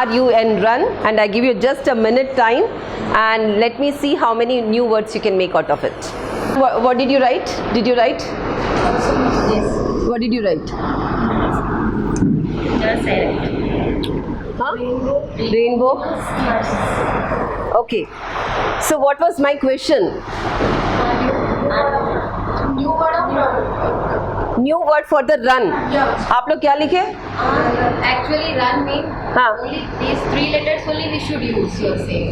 RU and run, and I give you just a minute time, and let me see how many new words you can make out of it. What did you write? Did you write? Yes. What did you write? Just I write. Huh? Rainbow. Okay. So what was my question? New word of run. New word for the run. आप लोग क्या लिखे? Actually, run means हाँ. only these 3 letters only we should use. You're saying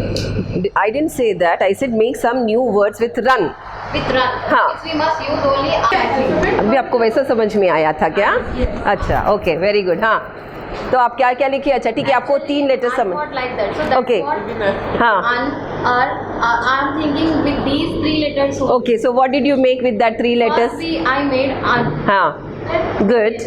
I didn't say that. I said make some new words with run. with run. हाँ. Means we must use only R. अभी आपको वैसा समझ में आया था क्या? अच्छा, ओके, वेरी गुड. हाँ, तो आप क्या क्या लिखिए? अच्छा, ठीक है, आपको 3 लेटर समझ. Not like that. So that's Okay. what हाँ. I'm thinking with these 3 letters. only. Okay, so what did you make with that 3 letters? First I made un. हाँ, good.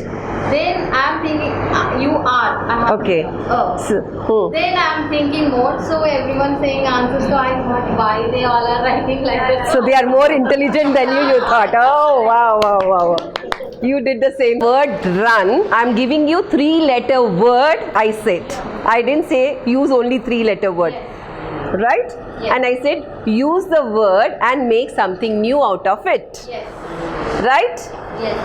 Then I'm thinking you are. I have Okay. to, Then I'm thinking more. So everyone saying answers. So I thought why they all are writing like that. So they are more intelligent than you thought. Oh, wow, wow, wow. You did the same. Word run. I'm giving you 3-letter word. I said. I didn't say use only 3-letter word. Right? Yes. And I said use the word and make something new out of it. Yes. Right? Yes.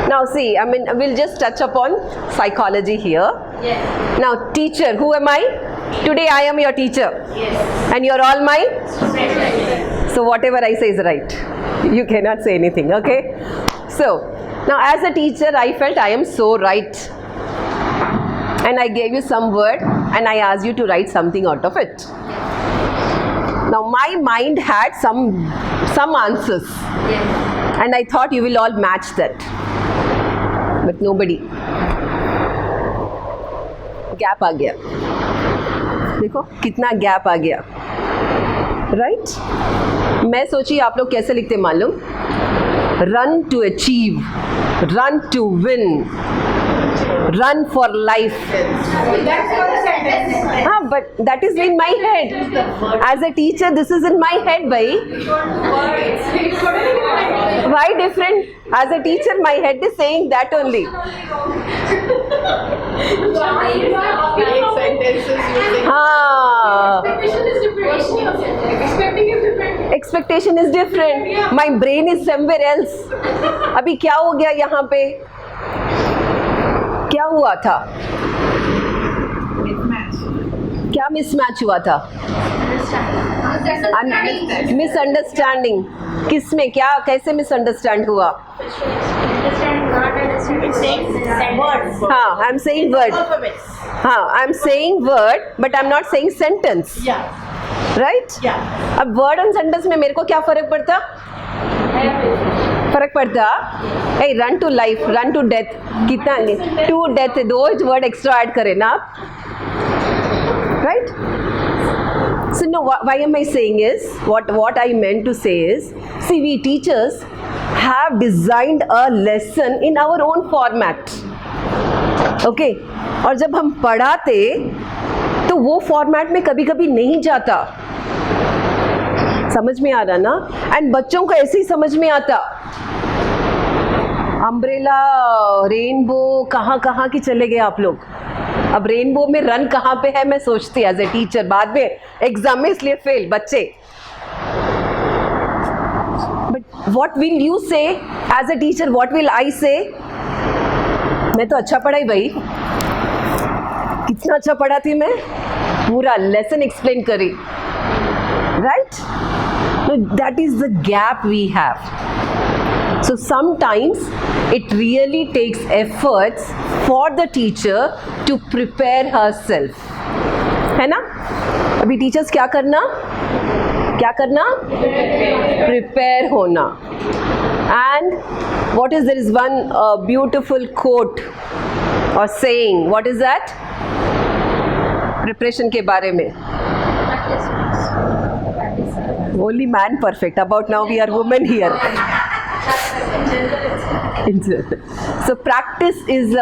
Now see, I mean, we'll just touch upon psychology here. Yes. Now, teacher, who am I? Today I am your teacher. Yes. And you're all my? Yes. So whatever I say is right. You cannot say anything, okay? So, now as a teacher, I felt I am so right. And I gave you some word and I asked you to write something out of it. Now, my mind had some answers. Yes. And I thought you will all match that. But nobody. Gap आ गया. देखो कितना gap आ गया. Right? मैं सोची आप लोग कैसे लिखते मालूम? Run to achieve, run to win, run for life. But that is in my head. As a teacher, this is in my head, bhai. Why different? As a teacher, my head is saying that only. Expectation is different. My brain is somewhere else. अभी क्या हो गया यहाँ पे? क्या हुआ था? क्या मिसमैच हुआ था? मिसअंडरस्टैंडिंग. किस में? क्या कैसे मिसअंडरस्टैंड हुआ? हाँ, आई एम सेइंग वर्ड. हाँ, I am saying word but I am not saying sentence. Right? अब वर्ड एंड सेंटेंस में मेरे को क्या फर्क पड़ता? फर्क पड़ता? hey, run to life, run to death. कितना? To death, 2 word extra add करें ना आप. Right? So no, why am I saying is, what I meant to say is, see, we teachers have designed a lesson in our own format. Okay? और जब हम पढ़ाते तो वो format में कभी कभी नहीं जाता. समझ में आ रहा ना? एंड बच्चों को ऐसे ही समझ में आता. अम्ब्रेला, रेनबो, कहाँ कहाँ की चले गए आप लोग. अब रेनबो में रन कहाँ पे है मैं सोचती एज ए टीचर. बाद में एग्जाम में इसलिए फेल बच्चे. But what will you say as a teacher? What will I say? मैं तो अच्छा पढ़ाई भाई. कितना अच्छा पढ़ा थी मैं? पूरा लेसन एक्सप्लेन करी. Right? So that is the gap we have. So sometimes it really takes efforts for the teacher to prepare herself. है ना? अभी टीचर्स क्या करना? क्या करना? Prepare होना. And what is, there is one beautiful quote or saying. What is that? Preparation के बारे में. Only man perfect. About now we are women here. So practice is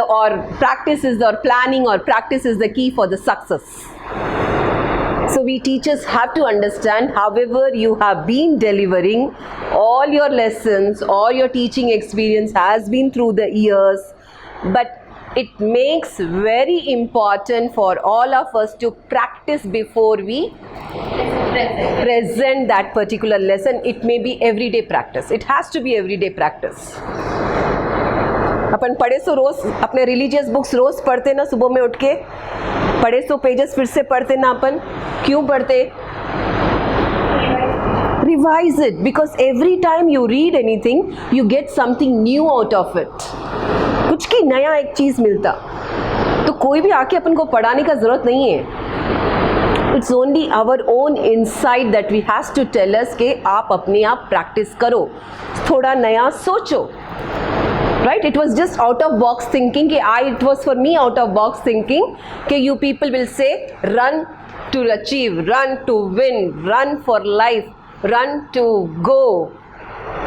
planning or practice is the key for the success. So we teachers have to understand, however you have been delivering all your lessons, all your teaching experience has been through the years, but it makes very important for all of us to practice before we present that particular lesson. It may be everyday practice. It has to be everyday practice. अपन पढ़े सो रोज अपने religious books रोज पढ़ते ना, सुबह में उठ के पढ़े सो pages फिर से पढ़ते ना अपन. क्यों पढ़ते? Revise it, because every time you read anything you get something new out of it. कुछ की नया एक चीज़ मिलता. तो कोई भी आके अपन को पढ़ाने का ज़रूरत नहीं है. It's only our own insight that we has to tell us कि आप अपने आप प्रैक्टिस करो, थोड़ा नया सोचो. Right? It was just out of box thinking कि it was for me out of box thinking कि you people will say run to achieve, run to win, run for life, run to go.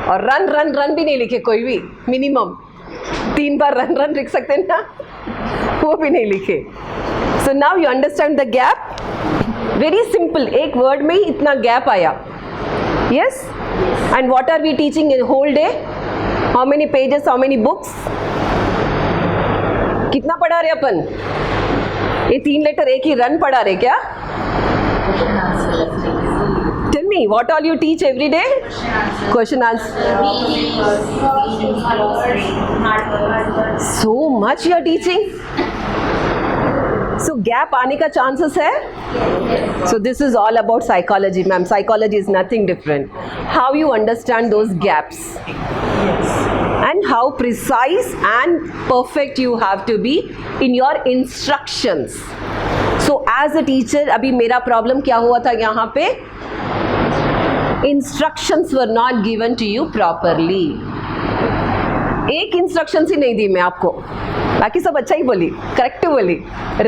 और run भी नहीं लिखे कोई भी. Minimum 3 बार run लिख सकते हैं ना, वो भी नहीं लिखे. So now you understand the gap. Very simple, एक word में ही इतना gap आया. Yes? And what are we teaching in whole day? How many pages, how many books? कितना पढ़ा रहे अपन? ये 3 लेटर एक ही रन पढ़ा रहे क्या? Tell me, what all you teach every day? Question answer. So much you are teaching. So gap आने का chances है? So this is all about psychology, ma'am. Psychology is nothing different. How you understand those gaps. And how precise and perfect you have to be in your instructions. So as a teacher, अभी मेरा problem क्या हुआ था यहाँ पे? Instructions were not given to you properly. एक instructions ही नहीं दी मैं आपको, बाकी सब अच्छा ही बोली, करेक्ट बोली,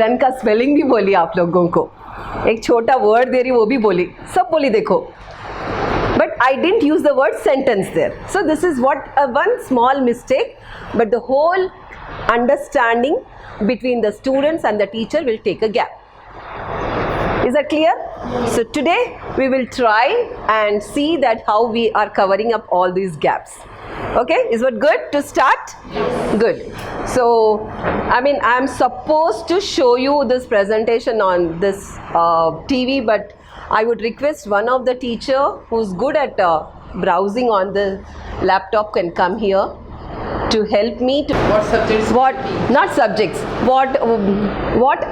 रन का स्पेलिंग भी बोली आप लोगों को, एक छोटा वर्ड दे रही वो भी बोली, सब बोली देखो. But I didn't use the word sentence there. So this is what one small mistake, but the whole understanding between the students and the teacher will take a gap. Is that clear? So today we will try and see that how we are covering up all these gaps. Okay, is it good to start? Yes. Good. So I mean I'm supposed to show you this presentation on this TV, but I would request one of the teacher who's good at browsing on the laptop can come here to help me to What subjects? what not subjects, what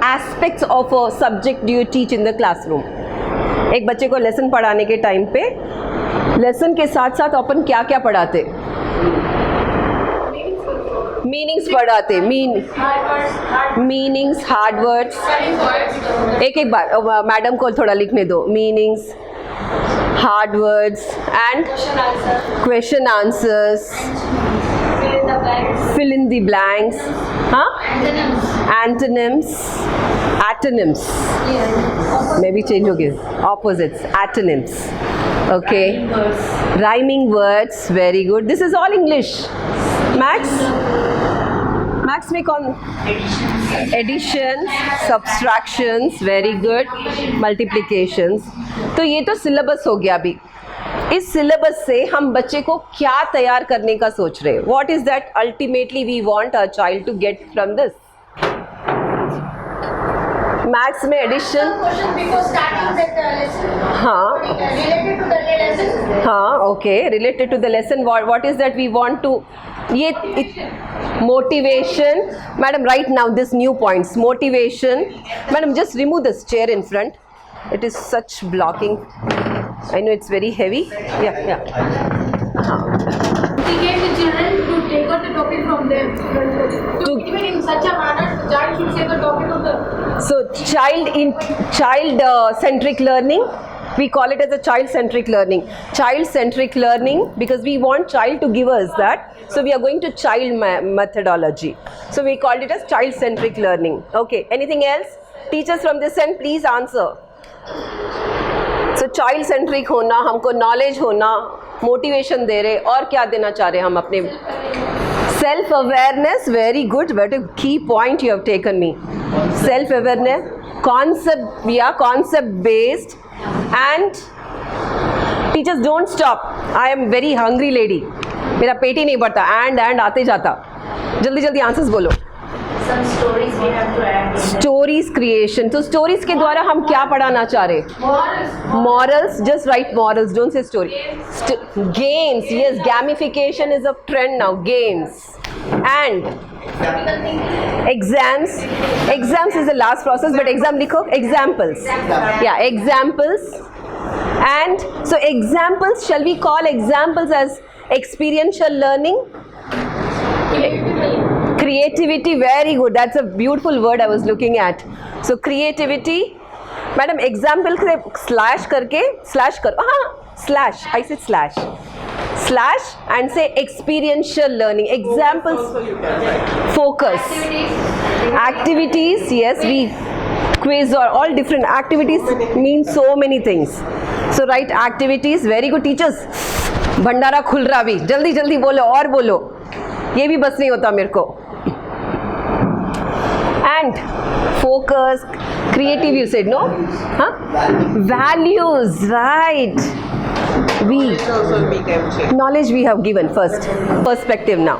aspects of a subject do you teach in the classroom. एक बच्चे को lesson पढ़ाने के time पे lesson के साथ साथ अपन क्या क्या पढ़ाते? मीनिंग्स पढ़ाते, मीनिंग्स, हार्ड वर्ड्स. एक एक बार मैडम को थोड़ा लिखने दो. Meanings, hard words and question answers, fill in the blanks, antonyms, maybe change हो गया, opposites, antonyms. Okay, rhyming words, very good. This is all English. Max में कौन? Additions, subtractions, very good. Multiplications. तो ये तो syllabus हो गया अभी. इस सिलेबस से हम बच्चे को क्या तैयार करने का सोच रहे हैं? What is that ultimately we want our child to get from this? Maths में एडिशन. हाँ, हाँ, okay, related to the lesson. What is that we want to? ये motivation. Madam right now this new points. Motivation. Madam just remove this chair in front. It is such blocking. I know it's very heavy. Yeah. Motivate the children to take out the topic from them. To even in such a manner, the child should say the topic of the. So child-centric learning. We call it as a child-centric learning. Child-centric learning because we want child to give us that. So we are going to child methodology. So we called it as child-centric learning. Okay. Anything else? Teachers from this end, please answer. So child centric होना, हमको knowledge होना, motivation दे रहे, और क्या देना चाह रहे हम अपने? Self awareness, very good. What a key point you have taken me. Self awareness, concept based, and teachers don't stop. I am very hungry lady. मेरा पेट ही नहीं भरता. And आते जाता. जल्दी जल्दी answers बोलो. some stories we have to add. Stories creation, तो stories के द्वारा हम क्या पढ़ाना चाह रहे? Morals, just right morals, don't say story. Games, yes, gamification is a trend now, games. And exams is the last process, but exam likho, examples, yeah, examples. And so examples, shall we call examples as experiential learning? Creativity, very good, that's a beautiful word I was looking at. So creativity, madam, example से slash करके, slash करो, हाँ, slash, I said slash and say experiential learning. Examples, focus, activities, yes, we quiz or all different activities mean so many things. So write activities, very good teachers. भंडारा खुल रहा भी, जल्दी जल्दी बोलो और बोलो, ये भी बस नहीं होता मेरे को. And focus, creative you said, no? Huh? Values, right. Knowledge we have given first. Perspective now.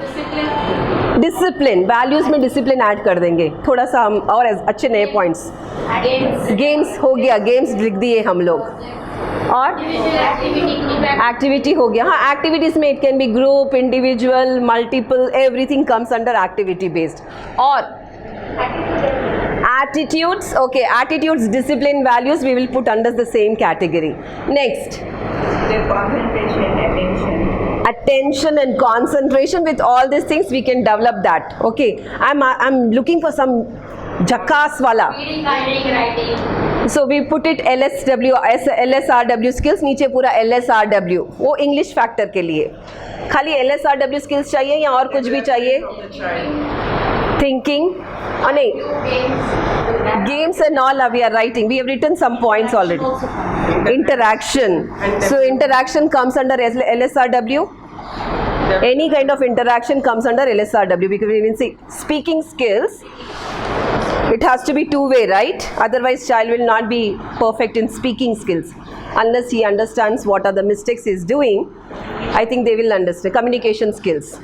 Discipline, values में discipline add कर देंगे थोड़ा सा हम, और अच्छे नए points. Games हो गया, games लिख दिए हम लोग. और activity हो गया. हाँ, activities में it can be group, individual, multiple, everything comes under activity based. और attitudes, okay, attitudes, discipline, values we will put under the same category. Next, Concentration, attention and concentration, with all these things we can develop that. Okay, I'm looking for some jackass wala. Reading, writing. So we put it LSW, LSRW skills, नीचे पूरा LSRW, वो English factor के लिए. खाली LSRW skills चाहिए या और कुछ भी चाहिए? Thinking, oh नहीं, games and all we are writing. We have written some points already. Interaction. So interaction comes under LSRW. Any kind of interaction comes under LSRW, because we will see speaking skills. It has to be two-way, right? Otherwise child will not be perfect in speaking skills unless he understands what are the mistakes he is doing. I think they will understand. Communication skills.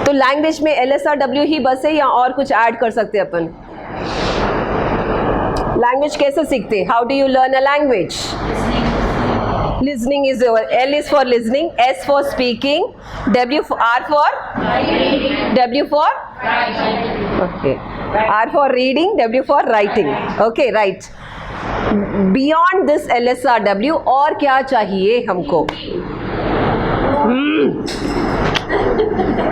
तो language में LSRW ही बस है या और कुछ add कर सकते हैं अपन? लैंग्वेज कैसे सीखते? How do you learn a language? Listening is over. L is for listening, S for speaking, R for okay, R for reading, W for writing. Okay, right. Beyond this LSRW और क्या चाहिए हमको?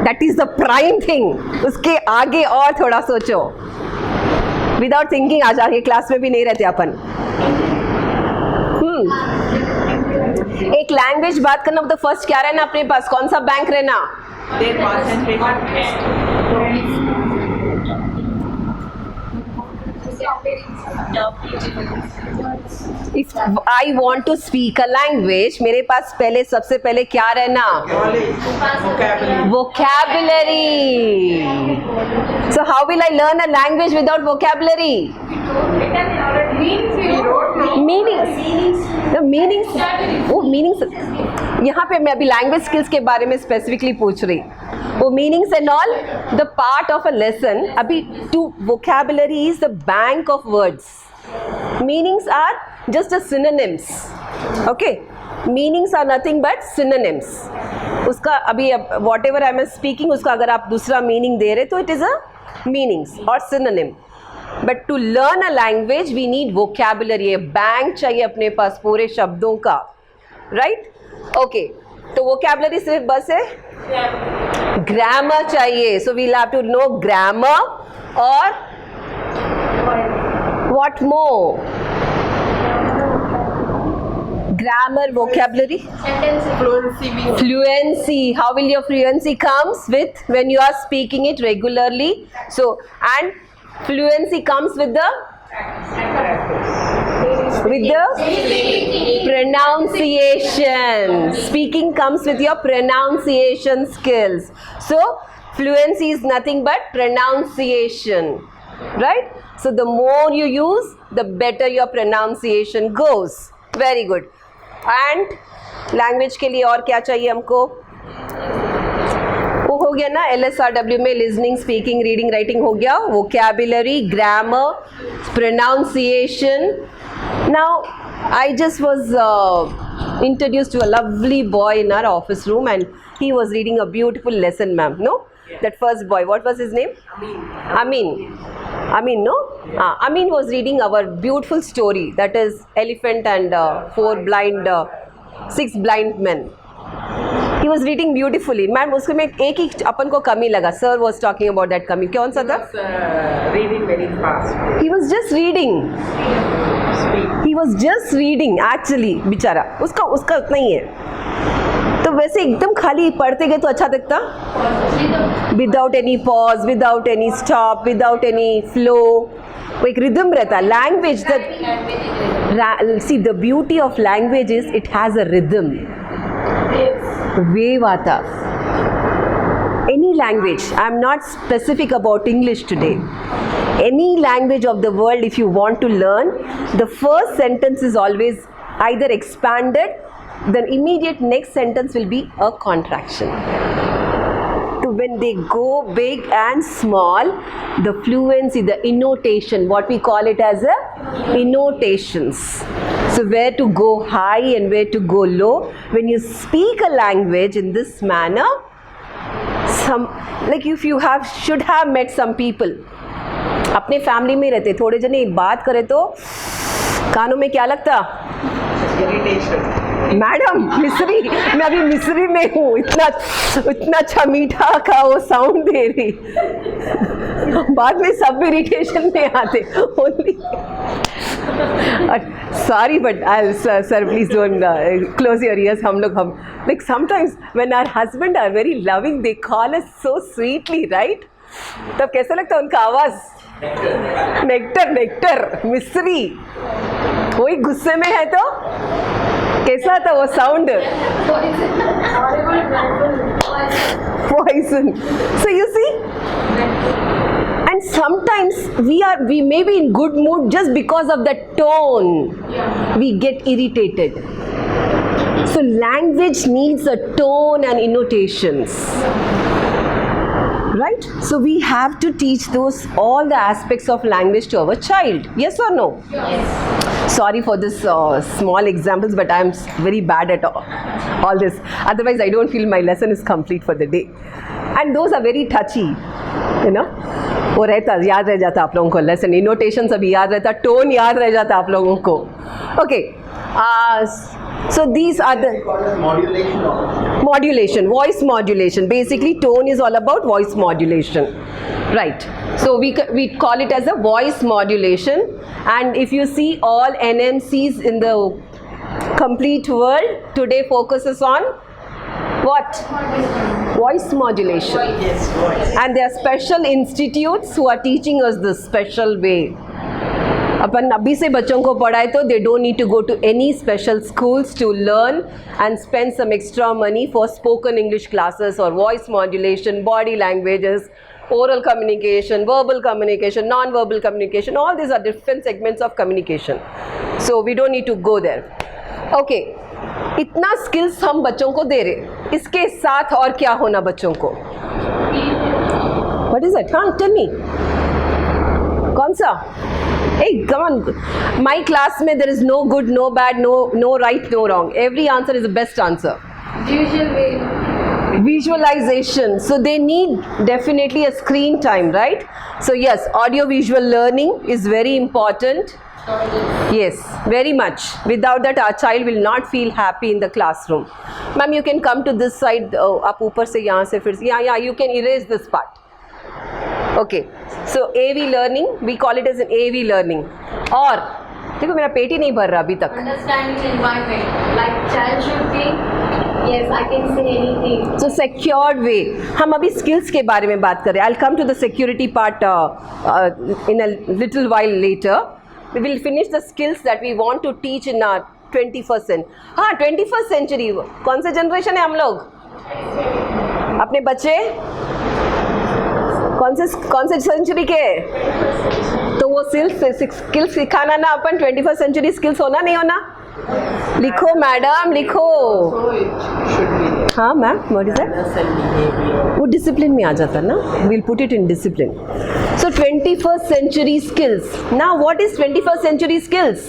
That is the prime thing. उसके आगे और थोड़ा सोचो. Without thinking आ जाएंगे, क्लास में भी नहीं रहते अपन. एक लैंग्वेज बात करना, तो फर्स्ट क्या रहना अपने पास? कौन सा बैंक रहना? If I want to speak a language, मेरे पास पहले सबसे पहले क्या रहना? Vocabulary. So how will I learn a language without vocabulary? Meanings यहाँ पे मैं अभी लैंग्वेज स्किल्स के बारे में स्पेसिफिकली पूछ रही. वो meanings and all the part of a lesson. अभी to vocabulary is the bank of words. Meanings are just a synonyms. Okay, meanings are nothing but synonyms. उसका अभी whatever I am speaking, उसका अगर आप दूसरा meaning दे रहे तो इट इज़ अ मीनिंग्स और synonym. But to learn a language we need vocabulary. Bank चाहिए अपने पास पूरे शब्दों का, राइट? ओके, तो वोकैबुलरी सिर्फ बस है. ग्रामर चाहिए. So we'll have to know grammar और what more? Grammar, vocabulary, fluency. How will your fluency comes with when you are speaking it regularly? So, and fluency comes with the pronunciation. Speaking comes with your pronunciation skills. So, fluency is nothing but pronunciation, right? So, the more you use, the better your pronunciation goes. Very good. And language के लिए और क्या चाहिए हमको? वो हो हो गया ना LSRW में लिसनिंग स्पीकिंग रीडिंग राइटिंग हो गया vocabulary grammar pronunciation now I just was introduced to a lovely boy in our office room and he was reading a beautiful lesson ma'am no that first boy what was his name Amin no Amin was reading our beautiful story that is elephant and six blind men he was reading beautifully ma'am उसके में एक ही अपन को कमी लगा sir was talking about that कमी कौन सा था Reading very fast. he was just reading actually बेचारा उसका उतना ही है तो वैसे एकदम खाली पढ़ते गए तो अच्छा दिखता without any pause without any stop without any flow वो एक रिदम रहता language see the beauty of language is it has a rhythm wave आता any language I'm not specific about English today any language of the world if you want to learn the first sentence is always either expanded the immediate next sentence will be a contraction so when they go big and small the fluency the intonation what we call it as a intonations so where to go high and where to go low when you speak a language in this manner some like if you should have met some people अपने family में रहते थोड़े जने बात करे तो कानों में क्या लगता मैडम मिस्री मैं अभी मिस्री में हूँ इतना अच्छा मीठा का वो साउंड दे रही बाद में सब इरिटेशन में आते only sorry but I'll sir please don't close your ears हम like sometimes when our husband are very loving they call us so sweetly right तब कैसा लगता उनका आवाज नेक्टर मिस्री कोई गुस्से में है तो कैसा था वो sound poison so you see and sometimes we may be in good mood just because of that tone we get irritated so language needs a tone and intonations right so we have to teach all the aspects of language to our child yes or no yes sorry for this small examples but I am very bad at all this otherwise I don't feel my lesson is complete for the day and those are very touchy you know वो रहता याद रह जाता आप लोगों को lesson इनोटेशन सब याद रहता टोन याद रह जाता आप लोगों को okay so these are the modulation voice modulation basically tone is all about voice modulation right so we call it as a voice modulation and if you see all NMCs in the complete world today focuses on what voice modulation Yes, voice. and there are special institutes who are teaching us this special way अपन अभी से बच्चों को पढ़ाए तो they don't need to go to any special schools to learn and spend some extra money for spoken English classes or voice modulation body languages oral communication verbal communication non-verbal communication all these are different segments of communication so we don't need to go there okay इतना skills हम बच्चों को दे रहे इसके साथ और क्या होना बच्चों को व्हाट इज इट हाँ टेल मी कौन सा hey come on my class में there is no good no bad no right no wrong every answer is the best answer Usual way. visualization so they need definitely a screen time right so yes audio visual learning is very important yes very much without that our child will not feel happy in the classroom ma'am you can come to this side आप ऊपर से यहाँ से फिर yeah you can erase this part okay so AV learning we call it as an AV learning और देखो मेरा पेट ही नहीं भर रहा अभी तक Understanding environment. Like child should think, yes, I can say anything. so secured way हम अभी skills के बारे में बात कर रहे हैं I'll come to the security part in a little while later we will finish the skills that we want to teach in our 21st century हाँ 21st century कौन से जनरेशन है हम लोग अपने बच्चे कौन से सेंचुरी के तो वो स्किल्स सिखाना ना अपन 21st सेंचुरी स्किल्स होना नहीं होना लिखो मैडम लिखो हाँ ma'am, what is that? Manners and behavior. वो डिसिप्लिन में आ जाता ना, will put it in discipline. So 21st century skills. Now what is 21st century skills?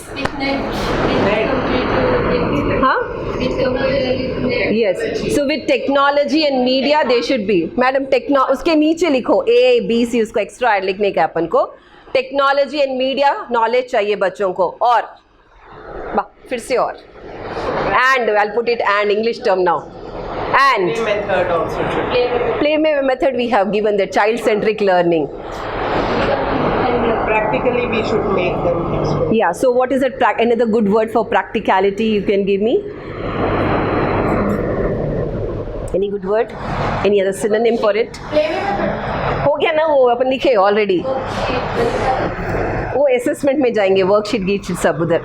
हाँ, yes. So with technology and media they should be. Madam उसके नीचे लिखो A-B-C, उसको extra add लिखने का अपन को. टेक्नोलॉजी एंड मीडिया नॉलेज चाहिए बच्चों को. और फिर से और and I put it and English term now. And Play method also should be. play method we have given the child centric learning. Practically we should make them explain. Yeah, so what is that another good word for practicality you can give me? Any good word? Any other synonym for it? हो गया ना, वो अपन लिखे already. वो assessment में जाएंगे, worksheet git सब उधर.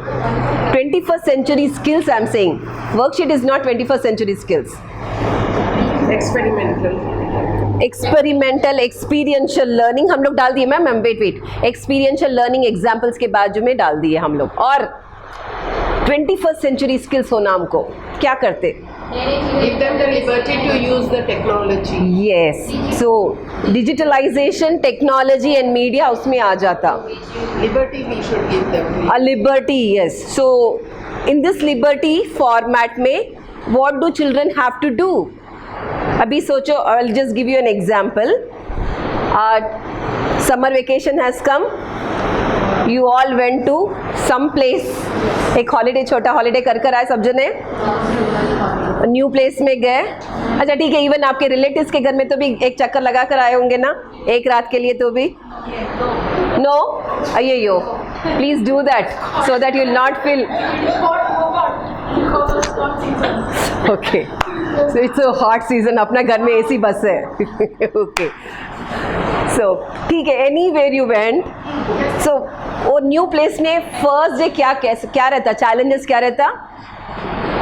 21st century skills I am saying. Worksheet is not 21st century skills. Experimental. Experimental experiential learning हम लोग डाल दिए ma'am. Wait experiential learning examples के बाजू में डाल दिए हम लोग. और 21st century skills हो नाम को क्या करते? Give them the liberty to use the technology. Yes, so digitalisation, technology and media उसमें आ जाता. Liberty we should give them. A liberty, yes. So in this liberty format में what do children have to do? अभी सोचो, I'll just give you an example. Summer vacation has come. You all went to some place. एक holiday, छोटा holiday कर आए सब जने. New place में गए. अच्छा ठीक है, इवन आपके रिलेटिव्स के घर में तो भी एक चक्कर लगा कर आए होंगे ना, एक रात के लिए तो भी. नो, अय्यो, please do that so that you will not feel. Okay, so it's a hot season, अपना घर में एसी बस है. ओके, सो ठीक है, एनी वेयर यू वेंट. सो वो न्यू प्लेस में फर्स्ट डे क्या रहता, चैलेंजेस क्या रहता?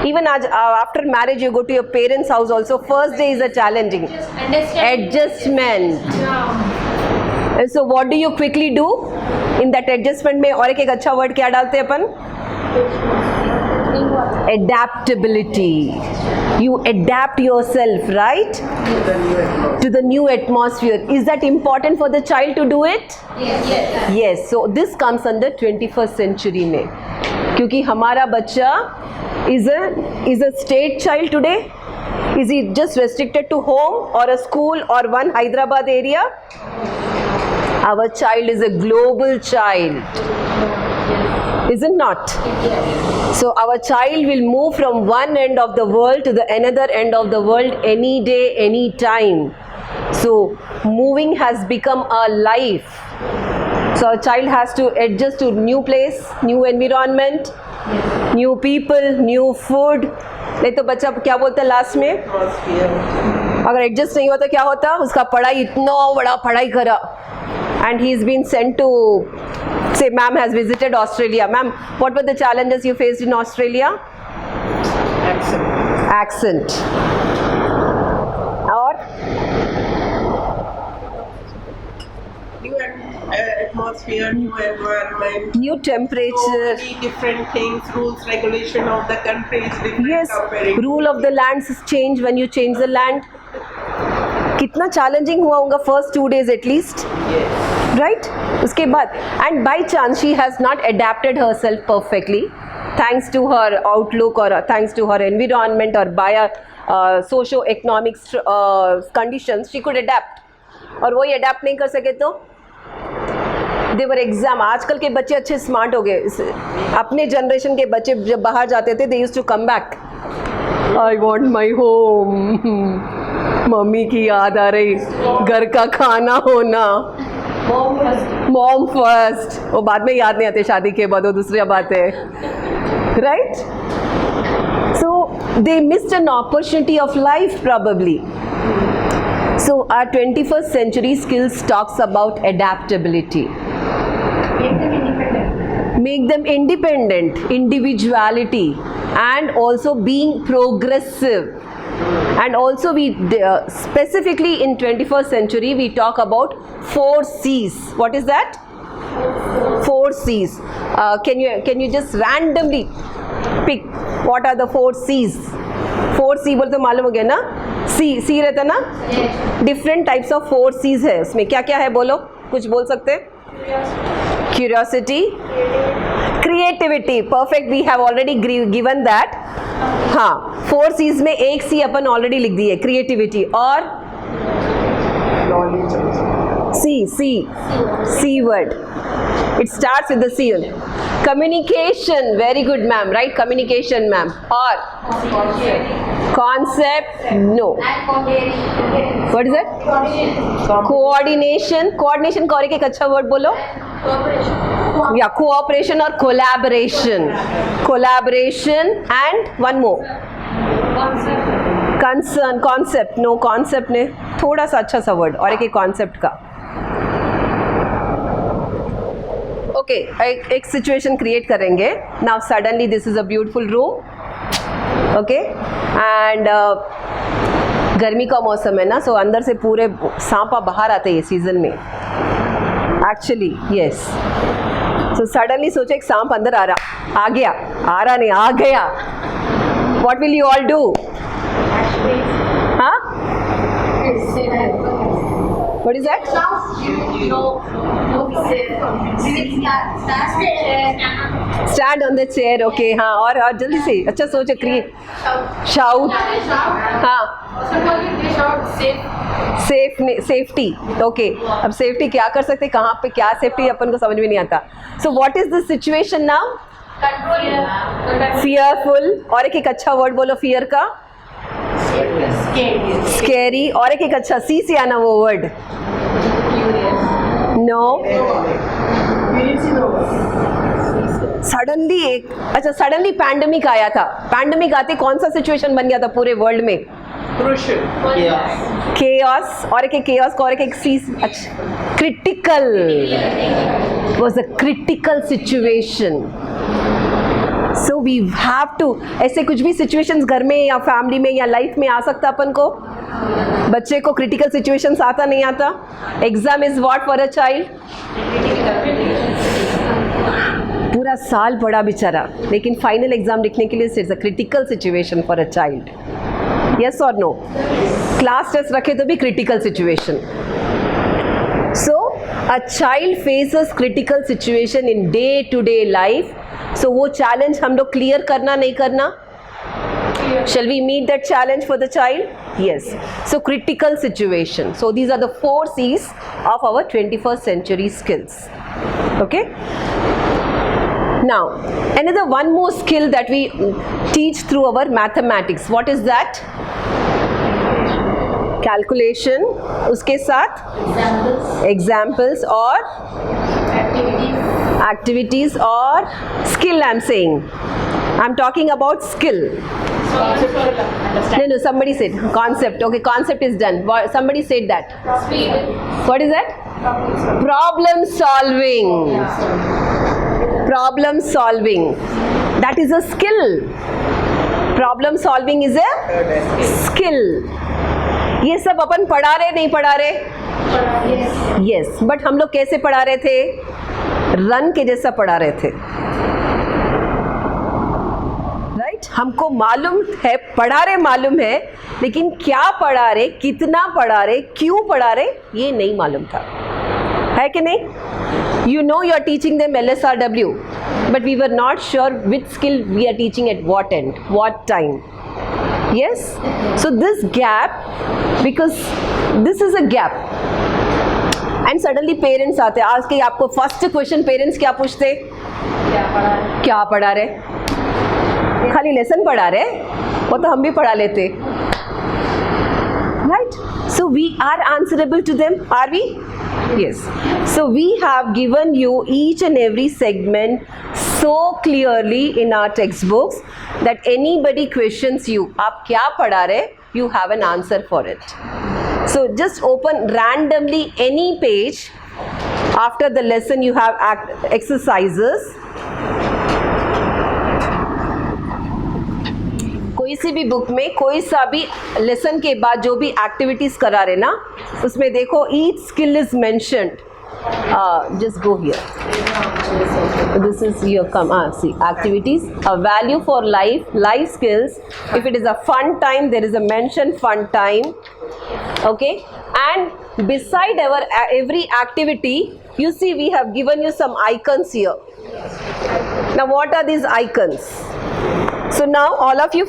Even after marriage you go to your parents house also, first day is a challenging adjustment. And so what do you quickly do in that adjustment में? और एक अच्छा word क्या डालते हैं अपन? Adaptability. You adapt yourself, right? To the new atmosphere. Is that important for the child to do it? Yes. So this comes under 21st century में, क्योंकि हमारा बच्चा is a state child today. Is he just restricted to home or a school or one Hyderabad area? Our child is a global child, is it not? So our child will move from one end of the world to the another end of the world any day, any time. So moving has become a life. So our child has to adjust to new place, new environment, new people, new food. नहीं तो बच्चा क्या बोलता है last में? Atmosphere. अगर adjust नहीं हुआ तो क्या होता? उसका पढ़ाई इतना बड़ा पढ़ाई करा, and he's been sent to, say ma'am has visited Australia. Ma'am, what were the challenges you faced in Australia? Accent. और New atmosphere, new environment. new So temperature. many different things, rules, regulation of the country is different. Yes, comparing to rule of the lands is changed when you change the land. कितना challenging हुआ होगा first 2 days at least, Yes. right? उसके बाद, and by chance she has not adapted herself perfectly, thanks to her outlook or thanks to her environment or by socio-economic conditions she could adapt. और वही adapt नहीं कर सके तो देवर exam. आजकल के बच्चे अच्छे स्मार्ट हो गए. अपने जनरेशन के बच्चे जब बाहर जाते थे, they used to come back. I want my home, mummy की याद आ रही, घर का खाना होना, मॉम फर्स्ट. वो बाद में याद नहीं आते, शादी के बाद वो दूसरी बात है, right? So they missed an opportunity of life probably. So our 21st century skills talks about adaptability. Make them independent, individuality, and also being progressive. And also we specifically in 21st century we talk about 4 C's. What is that? 4 C's. Can you just randomly pick what are the 4 C's? 4C बोलते मालूम हो गया ना, सी रहता ना, different types of 4C's है उसमें, क्या क्या है बोलो, कुछ बोल सकते हैं? Curiosity, creativity, perfect, we have already given that. हाँ, 4C's में एक C अपन ऑलरेडी लिख दी है, क्रिएटिविटी. और C word, it starts with the C. Communication, very good ma'am, right? Communication ma'am. और concept, no. What is that? Coordination. Coordination का और एक अच्छा word बोलो. या cooperation और collaboration. Collaboration and one more. Concern, concept, no, concept ने थोड़ा सा अच्छा सा word और एक concept का. ओके, एक सिचुएशन क्रिएट करेंगे. Now suddenly this is a beautiful room, okay, and गर्मी का मौसम है ना, सो अंदर से पूरे सांपा बाहर आते हैं ये सीजन में एक्चुअली. यस, सो सडनली सोचे एक सांप अंदर आ गया. What will you all do? हाँ, what is that? Stand on the chair. Okay, हाँ, और जल्दी से अच्छा सोचो, क्रिएट, शाउट. हाँ, सेफ्टी. ओके, अब सेफ्टी क्या कर सकते, कहाँ पे क्या सेफ्टी अपन को समझ में नहीं आता. So what is the situation now? Fearful. और एक अच्छा वर्ड बोलो फियर का. स्कैरी. और एक अच्छा सी से आना वो वर्ड. नो. सडनली पैंडेमिक आया था. पैंडेमिक आते कौन सा सिचुएशन बन गया था पूरे वर्ल्ड में? केओस. और एक केओस का और एक सी. अच्छा, critical. Was a critical situation. So we have to, ऐसे कुछ भी सिचुएशंस घर में या फैमिली में या लाइफ में आ सकता अपन को. बच्चे को क्रिटिकल सिचुएशंस आता नहीं आता? Exam is what for a child? पूरा साल पढ़ा बेचारा, लेकिन फाइनल एग्जाम लिखने के लिए it's a critical situation for a child. Yes और नो? क्लास टेस्ट रखे तो भी critical situation. So a child faces critical situation in day to day life. So वो चैलेंज हम लोग क्लियर करना नहीं करना? Shall we meet that challenge for the child? Yes. So critical situation. So these are the 4 C's of our 21st century skills. Okay? Now, another one more skill that we teach through our mathematics. What is that? Calculation. उसके साथ examples और activities और skill. I'm saying. I'm talking about skill. No, somebody said concept. Okay, concept is done. Somebody said that. What is that? Problem solving. Problem solving. That is a skill. Problem solving is a skill. ये सब अपन पढ़ा रहे नहीं पढ़ा रहे? Yes. But हम लोग कैसे पढ़ा रहे थे? रन के जैसा पढ़ा रहे थे. हमको मालूम है, पढ़ा रहे मालूम है, लेकिन क्या पढ़ा रहे, कितना पढ़ा रहे, क्यों पढ़ा रहे, ये नहीं मालूम था. है कि नहीं? You know you are teaching them LSRW, but we were not sure which skill we are teaching at what end, what time. Yes? So this gap, because this is a gap. And suddenly parents आते. आज के आपको first question parents क्या पूछते? क्या पढ़ा रहे? खाली लेसन पढ़ा रहे? वो तो हम भी पढ़ा लेते. Right? So we are answerable to them, are we? Yes. So we have given you each and every segment so clearly in our textbooks that anybody questions you, आप क्या पढ़ा रहे? You have an answer for it. So just open randomly any page. After the lesson you have exercises. कोई सी भी book में कोई सा भी लेसन के बाद जो भी एक्टिविटीज करा रहे ना, उसमें देखो each skill is mentioned. just go here. This is your see activities, a value for life skills. If it is a fun time, there is a mention fun time. Okay, and beside our every activity, you see we have given you some icons here. Now what are these icons? So now all of you,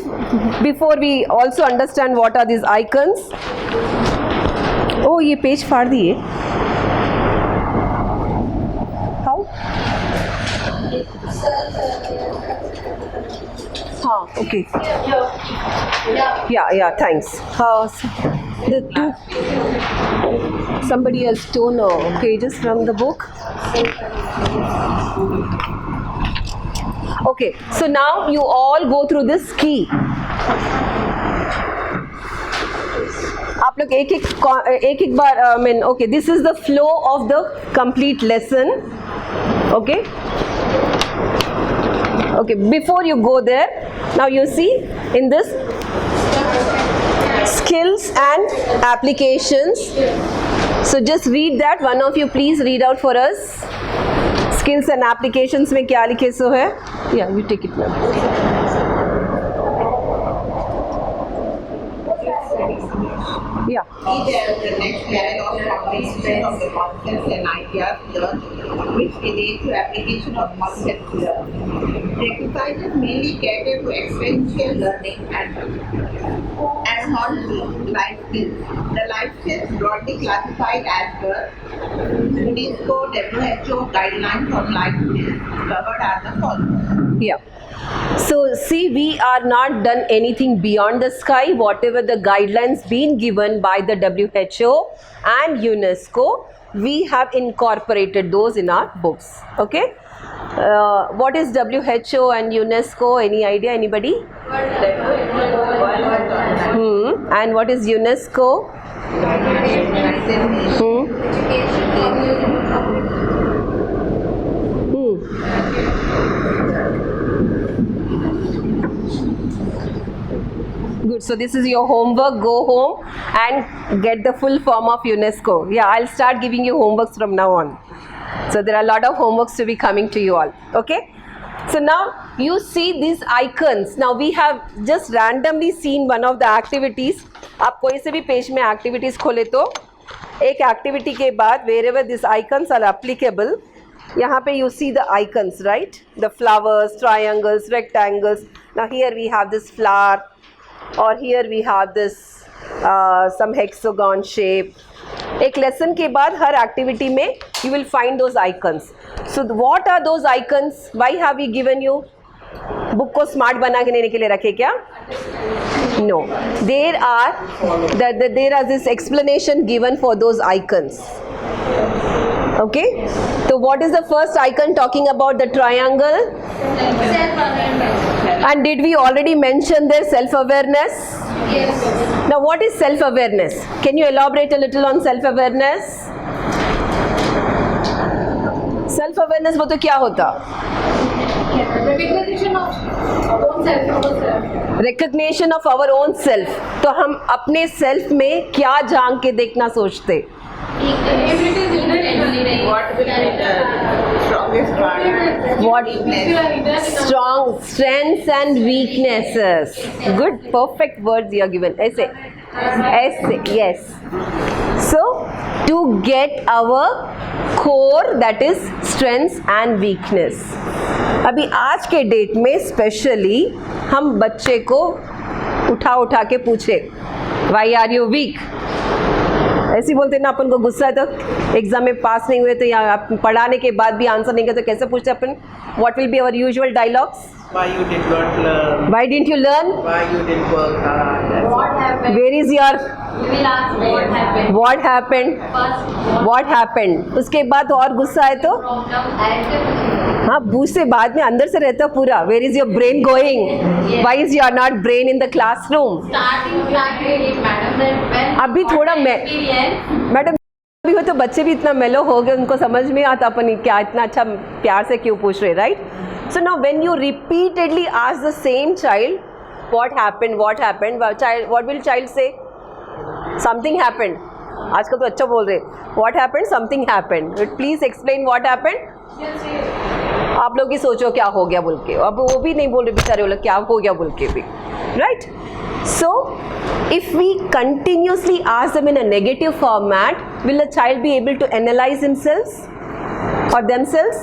before we also understand what are these icons. Oh, ये page फाड़ दिए. How? हाँ, okay. Yeah, thanks. The two, somebody else stole pages from the book. Okay, so now you all go through this key. आप लोग एक बार okay, this is the flow of the complete lesson. Okay, before you go there, now you see in this skills and applications. So just read that. One of you please read out for us. Skills and applications में क्या लिखे सो है? Yeah, you take it now. Yeah. The next level of comprehension of the concepts and ideas learned, which relate to application of concepts learned. The exercises mainly cater to experiential learning and non life skills. The life skills broadly classified as the UNESCO WHO guidelines on life skills covered are the following. Yeah. So see, we are not done anything beyond the sky. Whatever the guidelines been given by the WHO and UNESCO, we have incorporated those in our books. Okay. What is WHO and UNESCO? Any idea? Anybody? And what is UNESCO? Good. So this is your homework. Go home and get the full form of UNESCO. Yeah, I'll start giving you homeworks from now on. So there are a lot of homeworks to be coming to you all. Okay. So now you see these icons. Now we have just randomly seen one of the activities. आप कोई से भी page में activities खोले तो एक activity के बाद wherever these icons are applicable, यहाँ पे you see the icons, right? The flowers, triangles, rectangles. Now here we have this flower, or here we have this some hexagon shape. एक lesson के बाद हर activity में you will find those icons. So what are those icons? Why have we given you? Book को smart बना के लेने के लिए रखे क्या? No. There are this explanation given for those icons. Okay. So what is the first icon talking about? The triangle. And did we already mention their self-awareness? Yes. Now what is self-awareness? Can you elaborate a little on self-awareness? Self-awareness वो तो क्या होता? Recognition of our own self. Recognition of our own self. तो हम अपने self में क्या झांक के देखना सोचते? What will be the strongest part? What strong strengths and weaknesses. Good, perfect words you are given. Essay, yes. So to get our core, that is strengths and weakness. अभी आज के डेट में स्पेशली हम बच्चे को उठा के पूछे Why are you weak? ऐसे ही बोलते ना, अपन को गुस्सा है तो एग्जाम में पास नहीं हुए तो या आप पढ़ाने के बाद भी आंसर नहीं करते तो कैसे पूछते अपन? What will be our usual dialogues? Why you did not learn? Why didn't you learn? Why you didn't work hard? What happened? Where is your We will ask what happened. what happened? First, What happened? उसके बाद और गुस्सा है तो problem and हाँ बूझ से बाद में अंदर से रहता पूरा. Where is your brain going? Why is your not brain in the classroom? starting madam that when अभी थोड़ा मैं experience मैडम अभी हो तो बच्चे भी इतना मेलो हो गए, उनको समझ में आता अपन क्या इतना अच्छा प्यार से क्यों पूछ रहे, right? So now when you repeatedly ask the same child what happened, what will child say? Something happened. आजकल तो अच्छा बोल रहे what happened, something happened, please explain what happened. आप लोग ही सोचो क्या हो गया बोल के, अब वो भी नहीं बोल रहे बेचारे, वो लोग क्या हो गया बोल के भी, right. So if we continuously ask them in a negative format, will the child be able to analyze himself or themselves?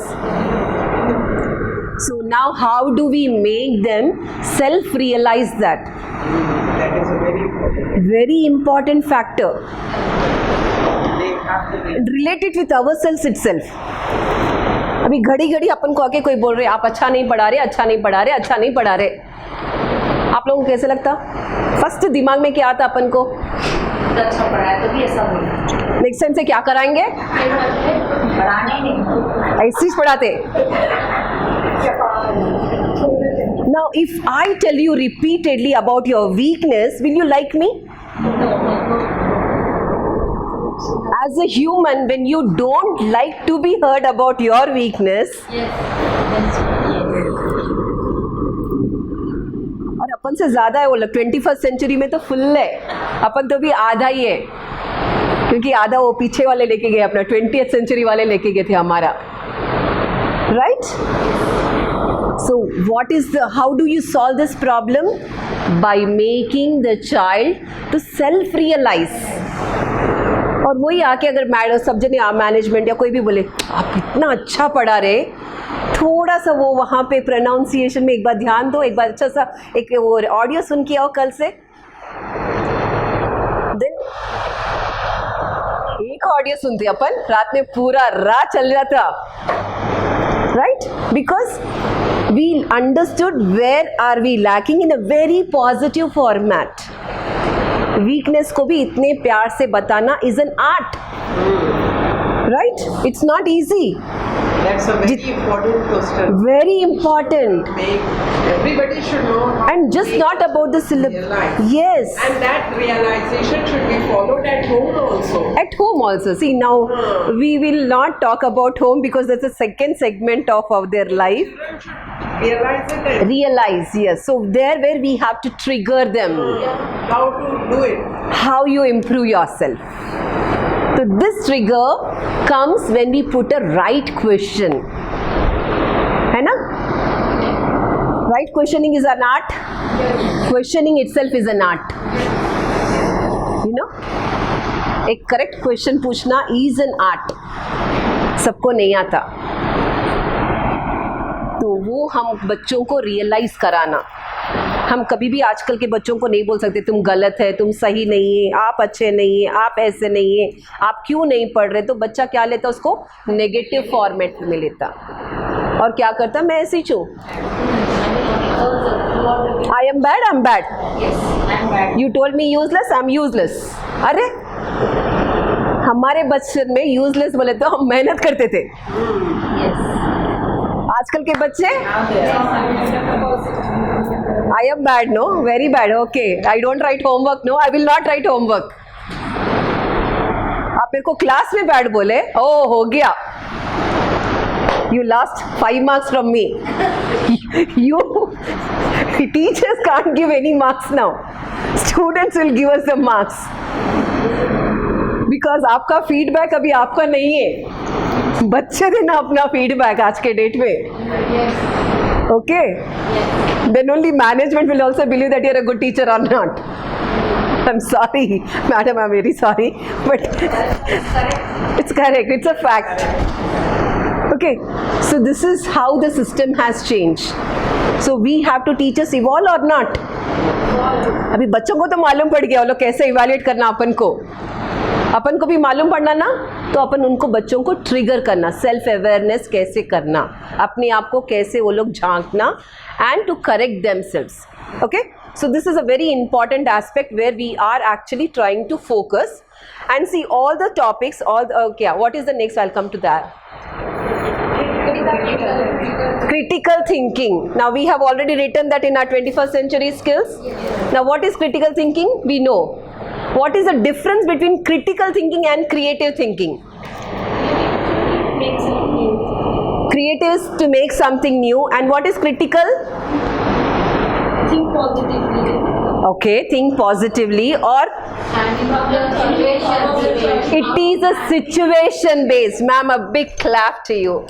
So now how do we make them self-realize that? That is a Very important factor. they have to be. Relate it with ourselves itself. अभी घड़ी घड़ी अपन को आके कोई बोल रहे आप अच्छा नहीं पढ़ा रहे, अच्छा नहीं पढ़ा रहे, अच्छा नहीं पढ़ा रहे, आप लोगों को कैसे लगता? फर्स्ट दिमाग में क्या आता अपन को? अच्छा पढ़ा है तो भी ऐसा बोला, नेक्स्ट टाइम से क्या कराएंगे? पढ़ाने नहीं, ऐसे ही पढ़ाते। Now if I tell you repeatedly about your weakness, will you like me? As a human, when you don't like to be heard about your weakness, और अपन से ज्यादा है वो लोग, 21st सेंचुरी में तो फुल है, अपन तो भी आधा ही है, क्योंकि आधा वो पीछे वाले लेके गए, अपना 20th सेंचुरी वाले लेके गए थे हमारा, right? So what is the, how do you solve this problem? By making the child to self-realize. और वही आके अगर मैडम सब्जेक्ट या मैनेजमेंट या कोई भी बोले आप इतना अच्छा पढ़ा रहे, थोड़ा सा वो वहाँ पे प्रोनाउंसिएशन में एक बार ध्यान दो, एक बार अच्छा सा एक वो ऑडियो सुन के आओ कल से, देन एक ऑडियो सुनते अपन, रात में पूरा रात चल रहा था, right? Because we understood where are we lacking in a very positive format. Weakness को भी इतने प्यार से बताना is an art, right? It's not easy. That's a very important question. Very important. Everybody should know. And just not about the syllabus. Realize. Yes. And that realization should be followed at home also. At home also. See, now we will not talk about home because that's the second segment of their life. Children should realize it and Realize, yes. So there where we have to trigger them. how to do it. How you improve yourself. So this trigger comes when we put a right question. है ना? Right questioning is an art. Questioning itself is an art. You know? एक correct question पूछना is an art. सबको नहीं आता. तो वो हम बच्चों को रियलाइज कराना, हम कभी भी आजकल के बच्चों को नहीं बोल सकते तुम गलत है, तुम सही नहीं है, आप अच्छे नहीं है, आप ऐसे नहीं है, आप क्यों नहीं पढ़ रहे। तो बच्चा क्या लेता, उसको नेगेटिव फॉर्मेट में लेता और क्या करता, मैं ऐसे ही हूँ, आई am bad, you told me useless, I am useless. अरे हमारे बचपन में यूजलेस बोले तो हम मेहनत करते थे, आजकल के बच्चे I am bad, no, very bad, okay, I don't write homework, no, I will not write homework. आप मेरे को क्लास में बैड बोले, ओ हो गया, you last 5 marks from me, you teachers can't give any marks now, students will give us the marks, because आपका feedback अभी आपका नहीं है, बच्चे देना अपना फीडबैक आज के डेट में, okay, then only management will also believe that you're a good teacher or not. I'm sorry, madam, I'm very sorry, but it's correct, it's a fact. Okay, so this is how the system has changed. So we have to teach us evolve or not. अभी बच्चों को तो मालूम पड़ गया वो लोग कैसे इवैल्यूएट करना, अपन को भी मालूम पड़ना ना, तो अपन उनको बच्चों को ट्रिगर करना, सेल्फ अवेयरनेस कैसे करना, अपने आप को कैसे वो लोग झांकना, and to correct themselves. Okay, so this is a very important aspect where we are actually trying to focus and see all the topics, all क्या, what is the next, I will come to that. Critical thinking. Now we have already written that in our 21st century skills. Now what is critical thinking? We know. What is the difference between critical thinking and creative thinking? Creative is to make something new, and what is critical? Think positively. Okay, think positively. Or it is a situation based. Ma'am, a big clap to you.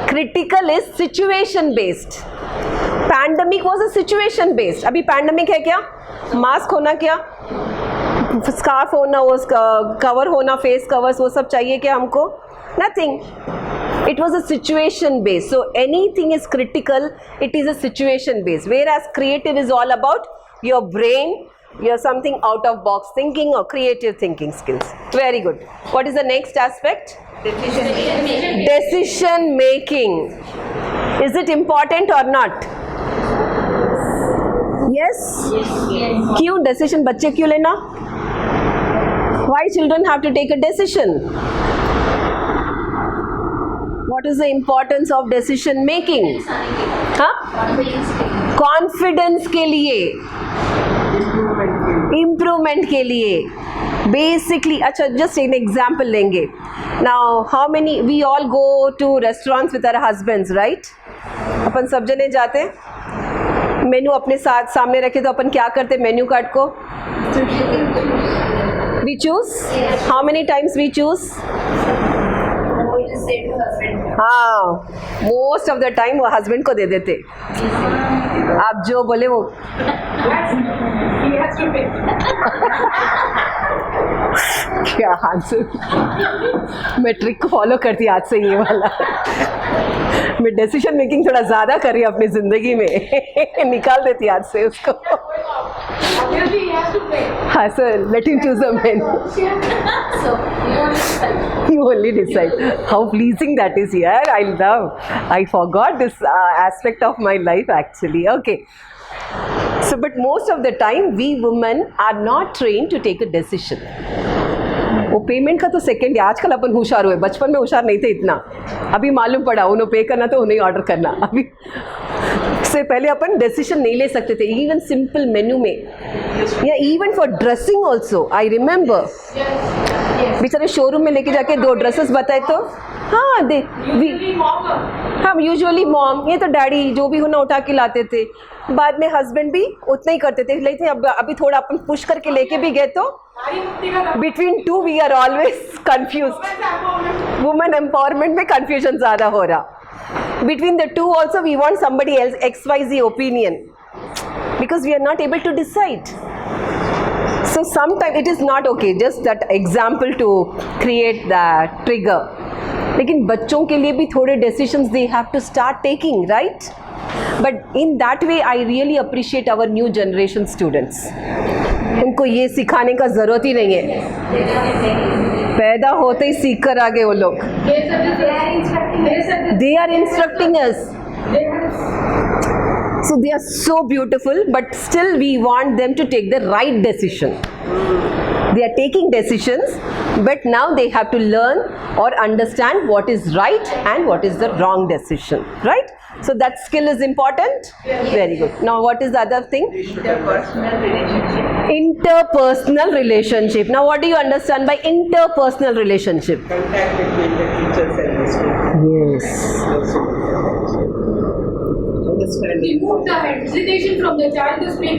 Critical is situation based. Pandemic was a situation based. अभी pandemic है क्या? Mask होना क्या? Scarf होना, वो cover होना, face covers, वो सब चाहिए क्या हमको? Nothing. It was a situation based. So anything is critical, it is a situation based. Whereas creative is all about your brain, your something out of box thinking or creative thinking skills. Very good. What is the next aspect? Decision making. Is it important or not? Yes? क्यों decision बच्चे क्यों लेना? Why children have to take a decision? What is the importance of decision making? हाँ? Confidence के लिए, improvement के लिए, basically. अच्छा, just an example लेंगे. Now, how many we all go to restaurants with our husbands, right? अपन सब जने जाते, मेनू अपने साथ सामने रखे तो अपन क्या करते मेन्यू कार्ड को? We choose. How many times we choose? हाँ, मोस्ट ऑफ द टाइम वो हस्बैंड को दे देते. आप जो बोले वो क्या आंसर. मैं ट्रिक को फॉलो करती आज से ये वाला. मैं डिसीजन मेकिंग थोड़ा ज़्यादा कर रही हूँ अपनी ज़िंदगी में. निकाल देती आज से उसको. हाँ sir, let him choose a man. You only decide. How pleasing that is here. I love. I forgot this aspect of my life actually. Okay. So, but most of the time, we women are not trained to take a decision. वो payment का तो second है. आजकल अपन होशियार हुए, बचपन में होशियार नहीं थे इतना. अभी मालूम पड़ा उन्हें पे करना तो उन्हें ऑर्डर करना. अभी से पहले अपन डिसीजन नहीं ले सकते थे. इवन सिंपल मेन्यू में या even for dressing also. I remember बेचारे शोरूम में लेके जाके 2 ड्रेसेस बताए तो हाँ हम यूजुअली मॉम, ये तो डैडी जो भी होना उठा के लाते थे. बाद में हस्बैंड भी उतना ही करते थे. लेकिन अभी थोड़ा अपन पुश करके लेके भी गए तो between two we are always confuse. Women empowerment में कंफ्यूजन ज़्यादा हो रहा. Between the two also we want somebody else XYZ opinion because we are not able to decide. So sometimes it is not okay. Just that example to create that trigger. लेकिन बच्चों के लिए भी थोड़े decisions they have to start taking, right? But in that way I really appreciate our new generation students. उनको ये सिखाने का ज़रूरत ही नहीं है. पैदा होते ही सीख कर आ गए वो लोग. They are instructing us. So they are so beautiful, but still we want them to take the right decision. They are taking decisions, but now they have to learn or understand what is right and what is the wrong decision, right? So that skill is important. Very good. Now what is the other thing? Interpersonal relationship. Interpersonal relationship. Now what do you understand by interpersonal relationship? Contact between the teachers and the students. Yes. Understanding. Remove the hesitation from the child to speak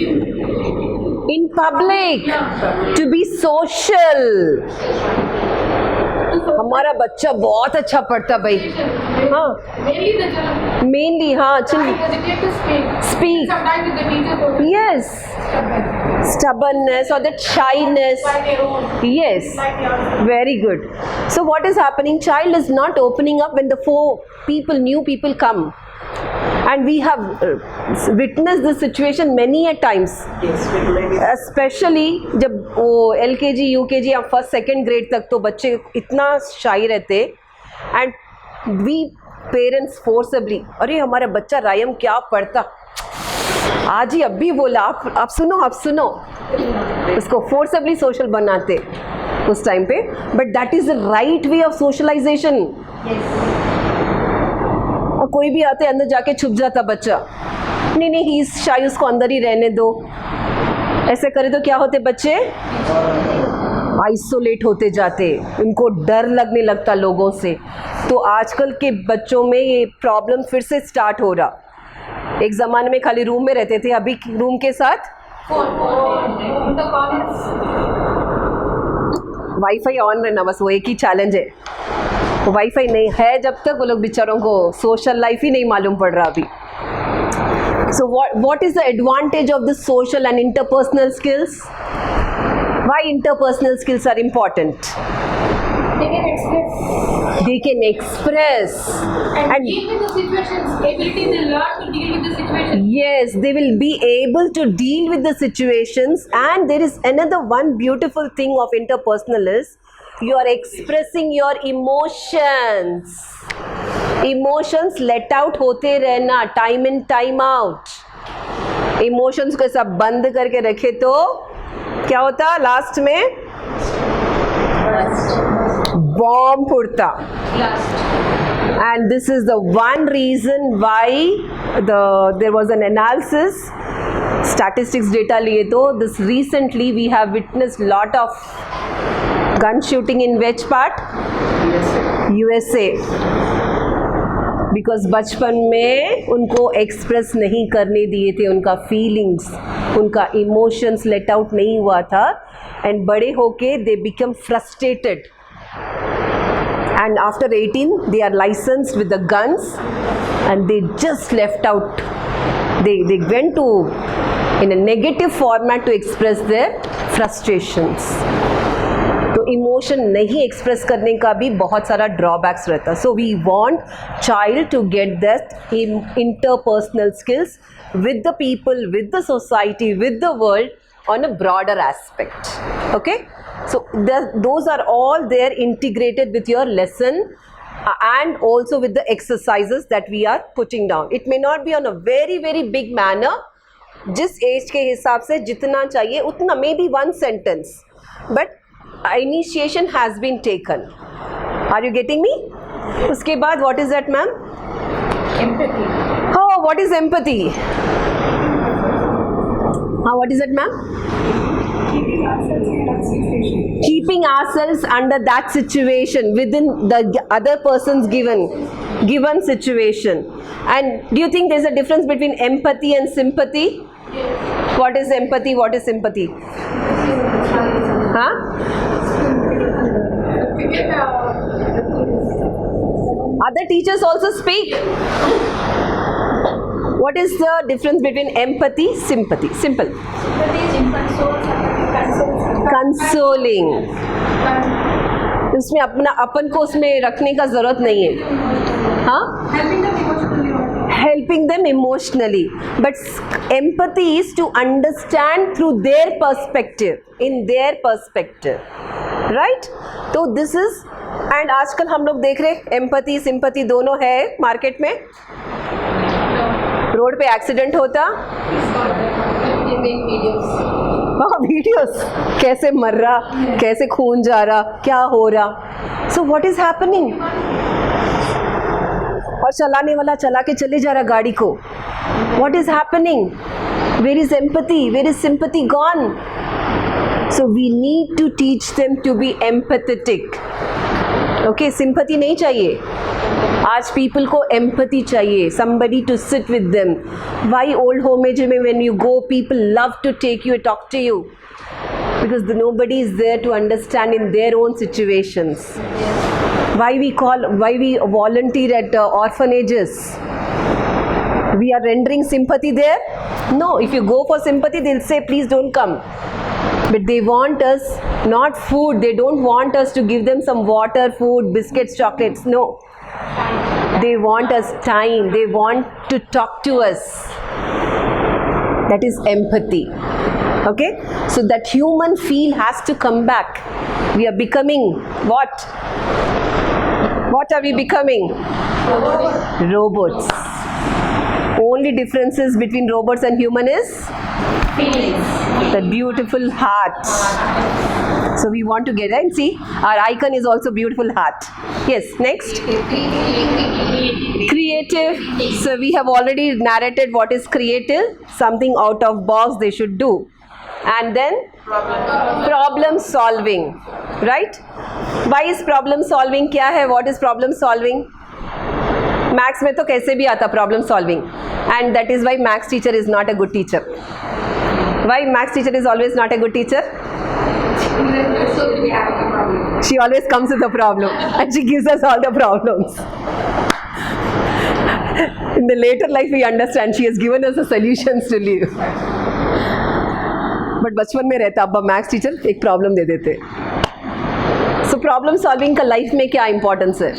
In public. To be social. हमारा बच्चा बहुत अच्छा पढ़ता भाई. हाँ. mainly the children. Mainly हाँ. Hesitate to speak. Speak. Sometimes the teacher will Yes. Stubbornness or that shyness. by their own. Yes. Like yours. Very good. So what is happening? Child is not opening up when the new people come. And we have witnessed this situation many a times. Yes, with many. Especially जब वो LKG, UKG या first second grade तक तो बच्चे इतना शाई रहते. And we parents forcibly, अरे हमारा बच्चा रायम क्या पढ़ता, आज ही अभी बोला, आप सुनो उसको फोर्सबली सोशल बनाते उस टाइम पे. But that is the right way of socialisation. कोई भी आते अंदर जाके छुप जाता बच्चा. नहीं ही शायद उसको अंदर ही रहने दो. ऐसे करे तो क्या होते बच्चे? आइसोलेट होते जाते. उनको डर लगने लगता लोगों से. तो आजकल के बच्चों में ये प्रॉब्लम फिर से स्टार्ट हो रहा. एक ज़माने में खाली रूम में रहते थे, अभी रूम के साथ phone. The call is wifi on रहना, बस वो एक ही चैलेंज है. वो वाईफाई नहीं है जब तक वो लोग बेचारों को सोशल लाइफ ही नहीं मालूम पड़ रहा अभी. So what is the advantage of the social and interpersonal skills? Why interpersonal skills are important? they can express They can express and deal with the situations. Ability they learn to deal with the situation. yes, they will be able to deal with the situations. And there is another one beautiful thing of interpersonal is you are expressing your emotions. Emotions let out होते रहना, time in time out. Emotions को सब बंद करके रखे तो क्या होता लास्ट में? बॉम्ब फूटता. And this is the one reason why there was an analysis, statistics data लिए तो this recently we have witnessed lot of gun shooting in which part? USA. Because बचपन में उनको एक्सप्रेस नहीं करने दिए थे उनका फीलिंग्स, उनका इमोशंस लेट आउट नहीं हुआ था. एंड बड़े होके they become frustrated. And after 18, they are licensed with the guns, and they just left out. They went to in a negative format to express their frustrations. तो emotion नहीं express करने का भी बहुत सारा ड्रॉबैक्स रहता. So we want child to get that interpersonal skills with the people, with the society, with the world on a broader aspect. Okay, so those are all there integrated with your lesson and also with the exercises that we are putting down. It may not be on a very very big manner, जिस as के हिसाब से जितना चाहिए उतना, may be one sentence, but initiation has been taken. Are you getting me? उसके बाद what is that, ma'am? Empathy. Oh, what is empathy? What is it, ma'am? Keeping ourselves under that situation, within the other person's given situation. And do you think there's a difference between empathy and sympathy? Yes. What is empathy? What is sympathy? Huh? You get Other teachers also speak. What is the difference between empathy, sympathy? Simple. Consoling. उसमें अपन को उसमें रखने का जरूरत नहीं है. हाँ? Helping them emotionally. But empathy is to understand through their perspective, in their perspective. Right? तो this is, and आजकल हम लोग देख रहे empathy, sympathy दोनों है मार्केट में. रोड पे एक्सीडेंट होता, वीडियोस कैसे मर रहा, कैसे खून जा रहा, क्या हो रहा. So what is happening? और चलाने वाला चला के चले जा रहा गाड़ी को. What is happening? Where is empathy? Where is sympathy gone? So we need to teach them to be empathetic. Okay, sympathy नहीं चाहिए आज पीपल को, एम्पैथी चाहिए. somebody to sit with them. Why old home age में when you go, people love to take you and talk to you because nobody is there to understand in their own situations. Why we volunteer at orphanages? We are rendering sympathy there? No, if you go for sympathy, they'll say please don't come. But they want us not food. They don't want us to give them some water, food, biscuits, chocolates. No. They want us time. They want to talk to us. That is empathy. Okay? So that human feel has to come back. We are becoming what? What are we becoming? Robots. Only differences between robots and human is the beautiful heart. So we want to get it and see our icon is also beautiful heart. Yes, next. Creative. So we have already narrated what is creative. Something out of box they should do. And then problem solving. Right? Why is problem solving? क्या है? What is problem solving? Maths में तो कैसे भी आता problem solving. And that is why maths teacher is not a good teacher. Why maths teacher is always not a good teacher? She always comes with a problem and she gives us all the problems. In the later life we understand she has given us the solutions to live. But बचपन में रहता अब्बा maths teacher एक problem दे देते. So problem solving का life में क्या importance है?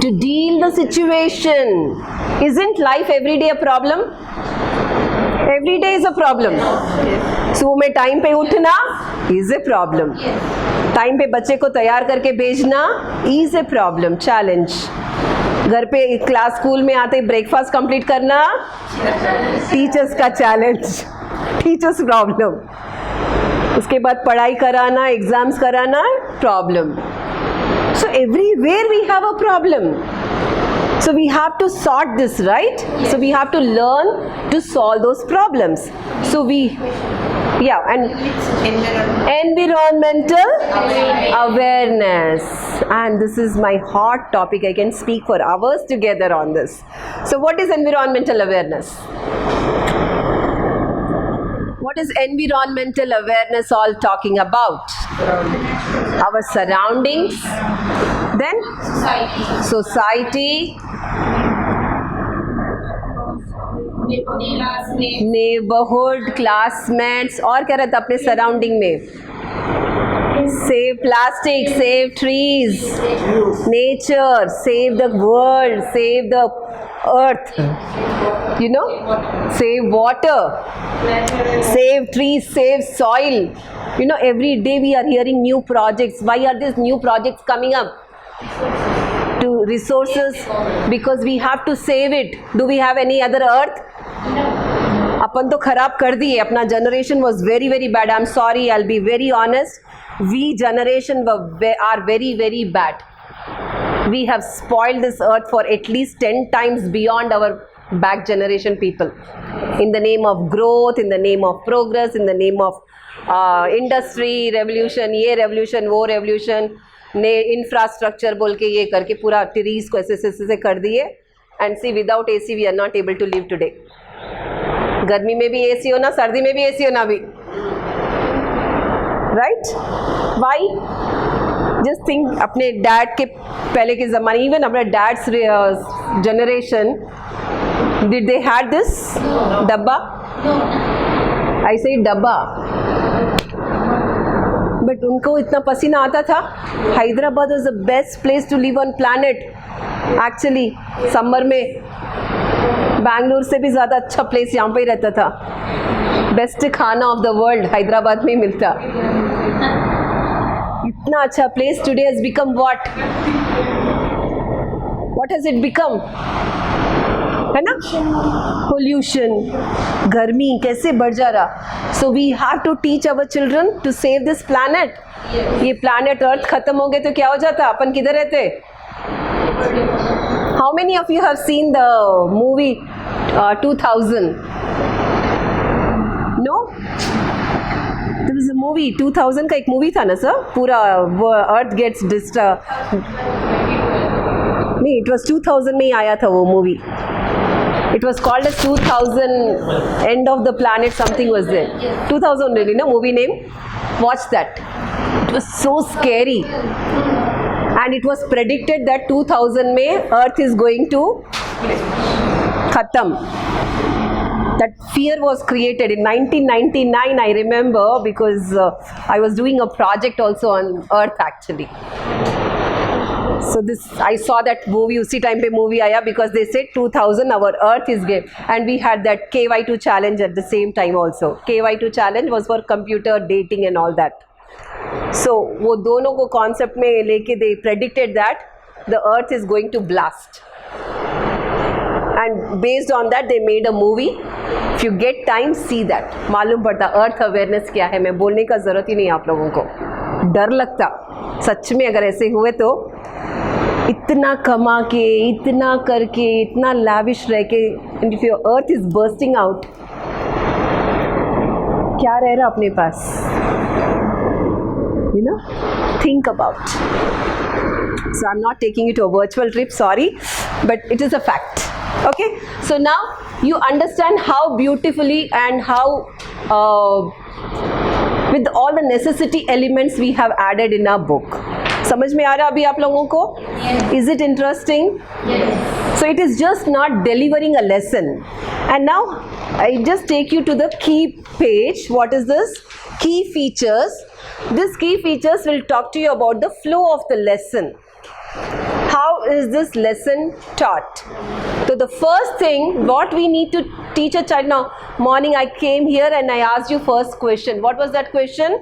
To deal the situation. Isn't life every day a problem? Every day is a problem. सुबह में टाइम पे उठना is a problem. टाइम पे बच्चे को तैयार करके भेजना is a problem, challenge. घर पे क्लास स्कूल में आते ब्रेकफास्ट कंप्लीट करना टीचर्स का चैलेंज, टीचर्स प्रॉब्लम. उसके बाद पढ़ाई कराना, एग्जाम्स कराना problem. So everywhere we have a problem. So we have to sort this, right? So we have to learn to solve those problems. So and environmental awareness. And this is my hot topic. I can speak for hours together on this. So what is environmental awareness? What is environmental awareness all talking about? Our surroundings, then society, neighborhood, classmates, और क्या रहता अपने surrounding में? Save plastic, save trees, nature, save the world, save the earth, you know, save water, save trees, save soil. You know, every day we are hearing new projects. Why are these new projects coming up? To resources, because we have to save it. Do we have any other earth? अपन तो खराब कर दिए. अपना generation was very very bad. I'm sorry, I'll be very honest. We generation are very very bad. We have spoiled this earth for at least 10 times beyond our back generation people. In the name of growth, in the name of progress, in the name of industry revolution, ये revolution वो revolution ने infrastructure बोल के ये करके पूरा trees को ऐसे कर दिए. And see without AC we are not able to live today. गर्मी में भी एसी होना, सर्दी में भी एसी होना भी, राइट? वाई? जस्ट थिंक अपने डैड के पहले के ज़माने, इवन अपने dad's generation, did they had this डब्बा? ऐसे ही डब्बा. बट उनको इतना पसीना आता था. Hyderabad was the best place to live on planet. Actually summer में बैंगलोर से भी ज़्यादा अच्छा प्लेस यहाँ पे ही रहता था. बेस्ट खाना ऑफ द वर्ल्ड हैदराबाद में ही मिलता. इतना अच्छा place. Today has become what has it become? है ना, पोल्यूशन, गर्मी कैसे बढ़ जा रहा. So we have to teach our children to save this planet. ये प्लैनेट अर्थ खत्म हो गए तो क्या हो जाता? अपन किधर रहते? How many of you have seen the movie 2000? No? There was a movie 2000 का एक मूवी था ना सर, पूरा अर्थ गेट्स डिस्टर्ब. नहीं, इट वाज 2000 में ही आया था वो movie. It was called as 2000 End of the Planet, something was there. 2000 really, no movie name? Watch that. It was so scary. And it was predicted that 2000 में Earth is going to khatam. That fear was created in 1999, I remember, because I was doing a project also on Earth actually. So this, I saw that movie, उसी time पे movie आया, because they said 2000 our earth is game. And we had that KY2 challenge at the same time also. KY2 challenge was for computer dating and all that. So वो दोनों को concept में लेके they predicted that the earth is going to blast. And based on that they made a movie. If you get time, see that. मालूम पड़ता earth awareness क्या है. मैं बोलने का ज़रूरत ही नहीं आप लोगों को. डर लगता सच में अगर ऐसे हुए तो. इतना कमा के, इतना करके, इतना लाविश रह के, and if your earth is bursting out, क्या रह रहा अपने पास? You know, think about. So I am not taking it to a virtual trip, sorry, but it is a fact. Okay, so now you understand how beautifully and how with all the necessity elements we have added in our book. समझ में आ रहा अभी आप लोगों को? Is it interesting? So it is just not delivering a lesson. And now I just take you to the key page. What is this? Key features. This key features will talk to you about the flow of the lesson. How is this lesson taught? So the first thing what we need to teach a child. Now morning I came here and I asked you first question. What was that question?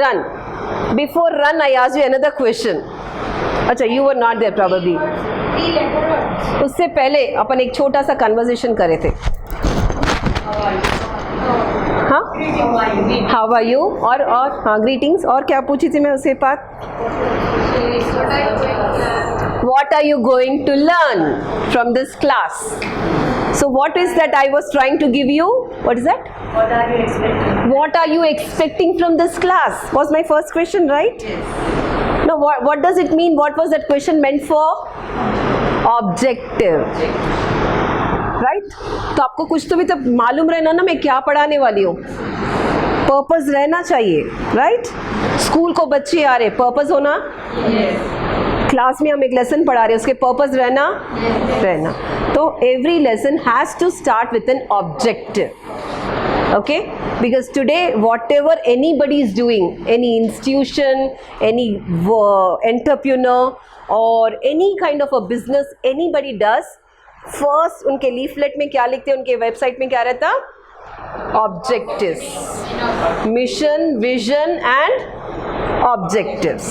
Run. Before run I asked you another question. अच्छा, you were not there probably. उससे पहले अपन एक छोटा सा conversation करे थे. हाँ, how are you और हाँ ग्रीटिंग्स. और क्या पूछी थी मैं उससे बात? What are you going to learn from this class? So what is that I was trying to give you? What is that? What are you expecting from this class? Was my first question, right? Yes. Now what does it mean? What was that question meant for? Objective. Right? तो आपको कुछ तो भी तब मालूम रहना ना मैं क्या पढ़ाने वाली हूँ. पर्पस रहना चाहिए, राइट? स्कूल को बच्चे आ रहे, पर्पस होना. क्लास में हम एक लेसन पढ़ा रहे हैं, उसके पर्पस रहना. तो every lesson has to start with an objective. Okay, because today whatever anybody is doing, any institution, any entrepreneur or any kind of a business anybody does, first उनके लीफलेट में क्या लिखते हैं, उनके वेबसाइट में क्या रहता? Objectives, mission, vision and objectives.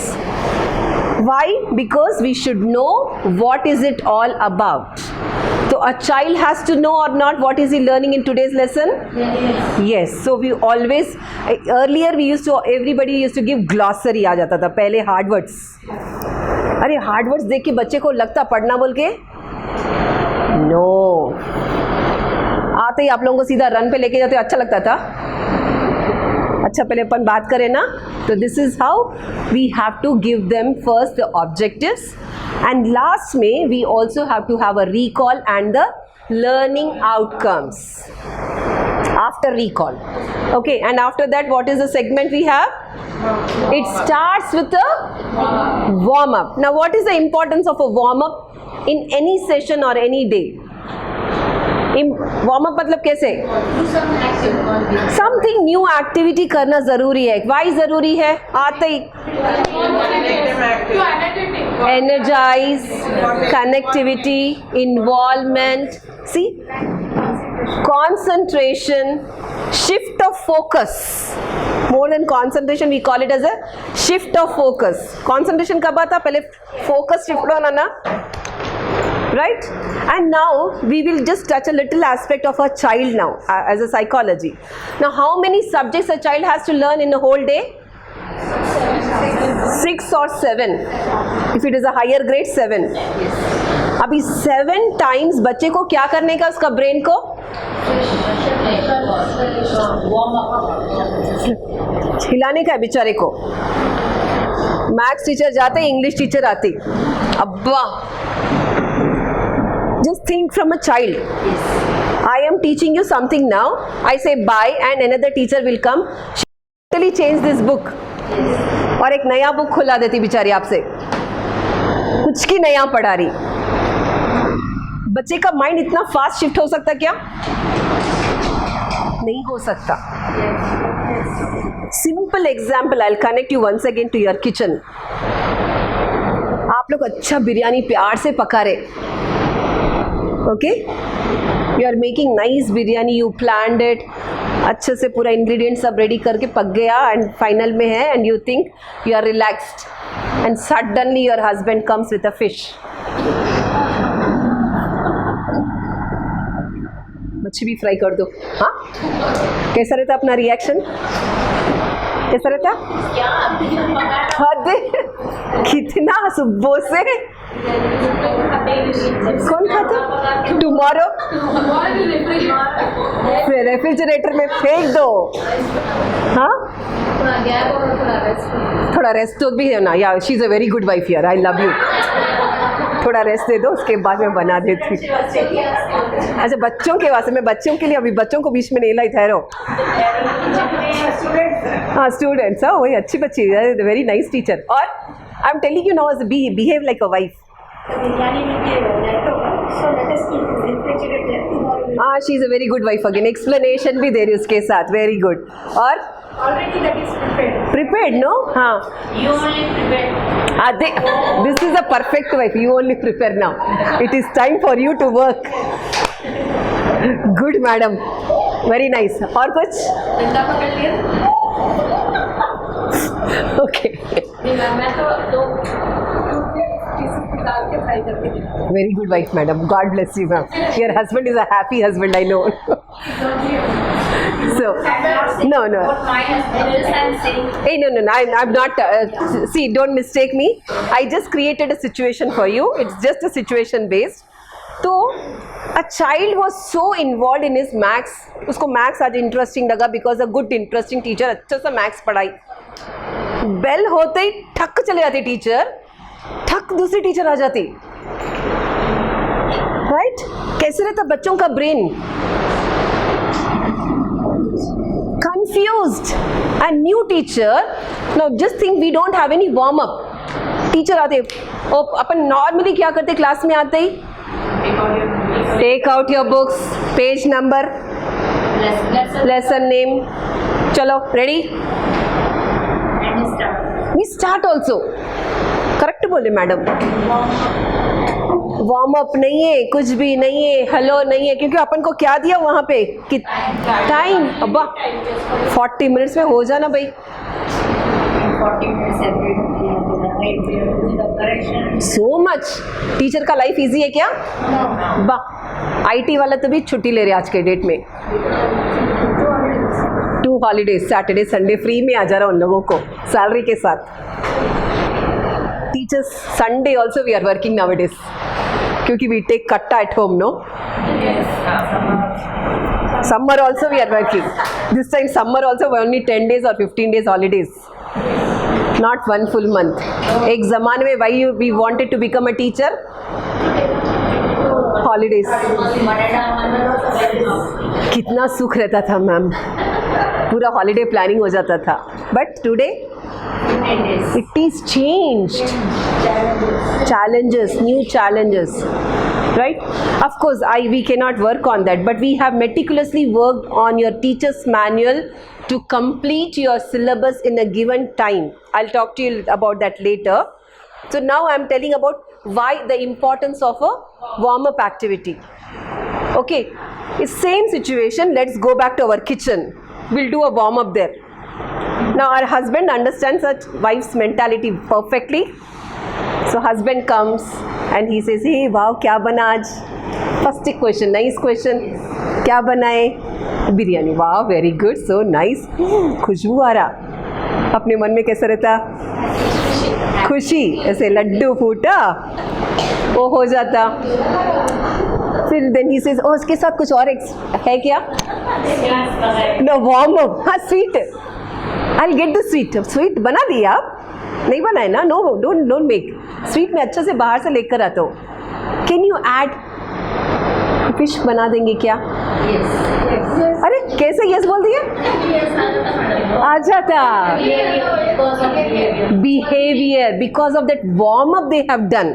Why? Because we should know what is it all about. So a child has to know or not what is he learning in today's lesson? Yes. So we always, earlier we used to, everybody used to give glossary आ जाता था. पहले hard words. अरे hard words देख के बच्चे को लगता पढ़ना बोल के? No. आते ही आप लोगों को सीधा रन पे लेके जाते अच्छा लगता था. अच्छा पहले अपन बात करें ना. तो this is how we have to give them first the objectives. And last में we also have to have a recall and the learning outcomes after recall. Okay, and after that what is the segment we have? It starts with a warm up. Now what is the importance of a warm up in any session or any day? Warm up मतलब कैसे? Something new activity करना जरूरी है. Y जरूरी है? आते ही energize, connectivity, involvement, see, concentration, shift of focus. More than concentration, we call it as a shift of focus. Concentration कब आता? पहले focus shift होना ना, right? And now we will just touch a little aspect of a child now as a psychology. Now how many subjects a child has to learn in a whole day? 6 or 7. If it is a higher grade, 7. अभी 7 times बच्चे को क्या करने का, उसका brain को हिलाने का है बेचारे को. मैथ्स टीचर जाते, इंग्लिश टीचर आती. अब्बा, just think from a child. I am teaching you something now. I say bye and another teacher will come. She will totally change this book. और एक नया बुक खुला देती बेचारी आपसे. कुछ की नया पढ़ा रही. बच्चे का माइंड इतना फास्ट शिफ्ट हो सकता क्या? नहीं हो सकता. Simple example. I'll connect you once again to your kitchen. आप लोग अच्छा बिरयानी प्यार से पका रहे. Okay, you are making nice biryani, you planned it, अच्छे से पूरा इंग्रेडिएंट सब रेडी करके पक गया एंड फाइनल में है and you think you are relaxed and suddenly your husband comes with a fish. मच्छी भी फ्राई कर दो. हाँ, कैसा रहता अपना रिएक्शन? कैसा रहता? हद, कितना सुबह से कौन खाता? टुमारो रेफ्रिजरेटर में फेंक दो. हाँ, थोड़ा रेस्ट तो भी है ना. या she is a very good wife यार. I love you. थोड़ा रेस्ट दे दो, उसके बाद मैं बना देती हूँ। अच्छा, बच्चों के वास्ते, मैं बच्चों के लिए अभी बच्चों को बीच में नहीं लाई, ठहरो। हाँ, स्टूडेंट्स, हाँ वही अच्छी बच्ची है, वेरी नाइस टीचर। और I am telling you now, behave like a wife. हाँ, she is a very good wife. Again explanation भी दे रही उसके साथ, वेरी गुड। और Already that is prepared. Prepared, no? हाँ, You only prepared. This is a perfect wife, you only prepare now, it is time for you to work. Good madam, very nice. और कुछ? डंडा पकड़ लिया। Okay, मैं तो दो डाल के फ्राई करके देती very good wife madam, God bless you ma'am, your husband is a happy husband, I know. So, no, no. What my husband is, I'm saying. Hey, no, I'm not, see, don't mistake me. I just created a situation for you. It's just a situation based. So, a child was so involved in his maths. उसको maths आज interesting लगा because a good interesting teacher अच्छा सा maths पढ़ाई। Bell होते ही ठक चले जाते टीचर, ठक दूसरी टीचर आ जाती। राइट? कैसे रहता बच्चों का brain? Confused. A new teacher. Now just think, we don't have any warm up. Teacher आते, और अपन नॉर्मली क्या करते क्लास में आते ही? Take out your books, page number, lesson name, चलो ready, we start also. Correct बोले मैडम, वार्म अप नहीं है, कुछ भी नहीं है, हेलो नहीं है, क्योंकि अपन को क्या दिया वहाँ पे? टाइम। अब्बा 40 मिनट्स में हो जाना भाई। 40 minutes every correction. So much. Teacher का लाइफ इजी है क्या? वाह, आईटी वाला तो भी छुट्टी ले रहे आज के डेट में। 2 हॉलीडेज, सैटरडे संडे फ्री में आ जा रहा उन लोगों को सैलरी के साथ। Teachers Sunday also we are working nowadays, क्योंकि वी टेक कट्टा at home, no? Summer also we are working. This time summer also only 10 days or 15 days holidays. Not one full month. एक ज़माने में why we wanted to become a teacher? Holidays. कितना सुख रहता था ma'am, पूरा holiday planning हो जाता था। But today it is changed. Challenges, new challenges. Right? Of course, we cannot work on that, but we have meticulously worked on your teacher's manual to complete your syllabus in a given time. I'll talk to you about that later. So now I'm telling about why the importance of a warm-up activity. Okay, it's same situation. Let's go back to our kitchen. We'll do a warm-up there. Now our husband understands our wife's mentality perfectly. So husband comes and he says, hey wow, क्या बना आज? First question, nice question. क्या बनाए? बिरयानी। वाह, very good, so nice. खुशबू आ रहा। अपने मन में कैसा रहता? खुशी, ऐसे लड्डू फूटा वो हो जाता। फिर देन ही सेज, ओ इसके साथ कुछ और है क्या? No, warm up. हाँ, sweet, I will get the sweet. Sweet बना दिया आप? नहीं बनाए ना? No, don't make. स्वीट में अच्छा से बाहर से लेकर आता हो। कैन यू ऐड फिश बना देंगे क्या? अरे कैसे यस बोल दिया? आ जाता। Behaviour, because of that warm up they have done.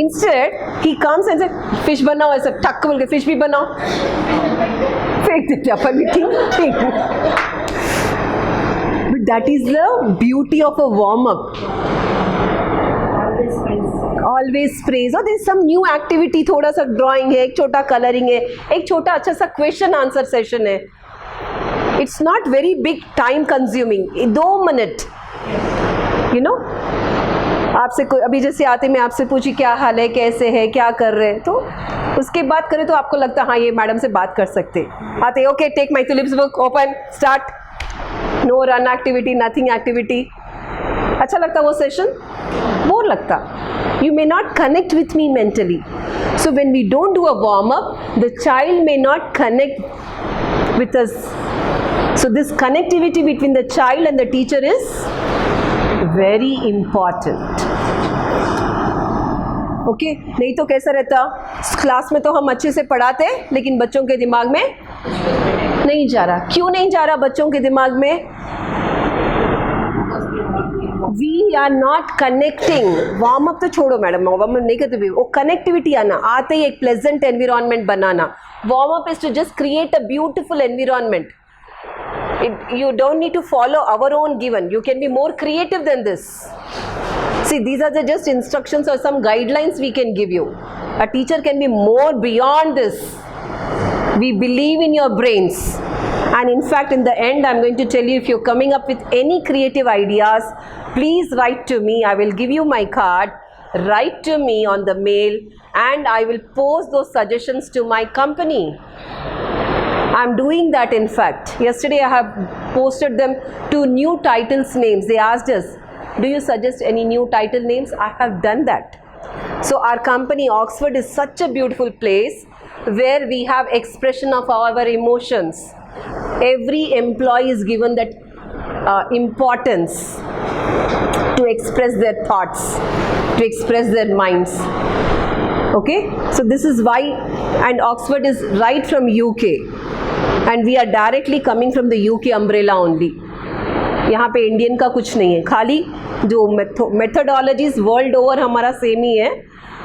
Instead, he comes and says, fish बनाओ, ऐसा ठक बोल के फिश भी बनाओ, फेंक देते अपन भी, ठीक। But that is the beauty of a warm-up. Always praise. और there is some new activity, थोड़ा सा drawing है, एक छोटा coloring है, एक छोटा अच्छा सा question answer session है. It's not very big time consuming. 2 minute, you know. आपसे कोई अभी जैसे आते मैं आपसे पूछी क्या हाल है, कैसे है, क्या कर रहे हैं, तो उसके बाद करें तो आपको लगता हाँ ये मैडम से बात कर सकते। आते okay, take my Tulips book, open, start, no run activity, nothing activity. अच्छा लगता वो सेशन? बोर लगता। You may not connect with me mentally, so when we don't do a warm up, the child may not connect with us. So this connectivity between the child and the teacher is very important. Okay नहीं तो कैसा रहता, class में तो हम अच्छे से पढ़ाते लेकिन बच्चों के दिमाग में नहीं जा रहा. क्यों नहीं जा रहा बच्चों के दिमाग में? We are not connecting. Warm up तो छोड़ो मैडम, वार्म अप नहीं करते भी, वो कनेक्टिविटी आना, आते ही एक प्लेजेंट एनवायरनमेंट बनाना. Warm up is to just create a beautiful environment. You don't need to follow our own given. You can be more creative than this. See, these are the just instructions or some guidelines we can give you. A teacher can be more beyond this. We believe in your brains. And in fact, in the end, I'm going to tell you, if you're coming up with any creative ideas, please write to me. I will give you my card. Write to me on the mail and I will post those suggestions to my company. I'm doing that in fact. Yesterday I have posted them to new titles names. They asked us, do you suggest any new title names? I have done that. So our company Oxford is such a beautiful place where we have expression of our emotions. Every employee is given that importance to express their thoughts, to express their minds. Okay, so this is why, and Oxford is right from UK and we are directly coming from the UK umbrella only. यहाँ पे Indian का कुछ नहीं है, खाली जो methodologies world over हमारा same ही है.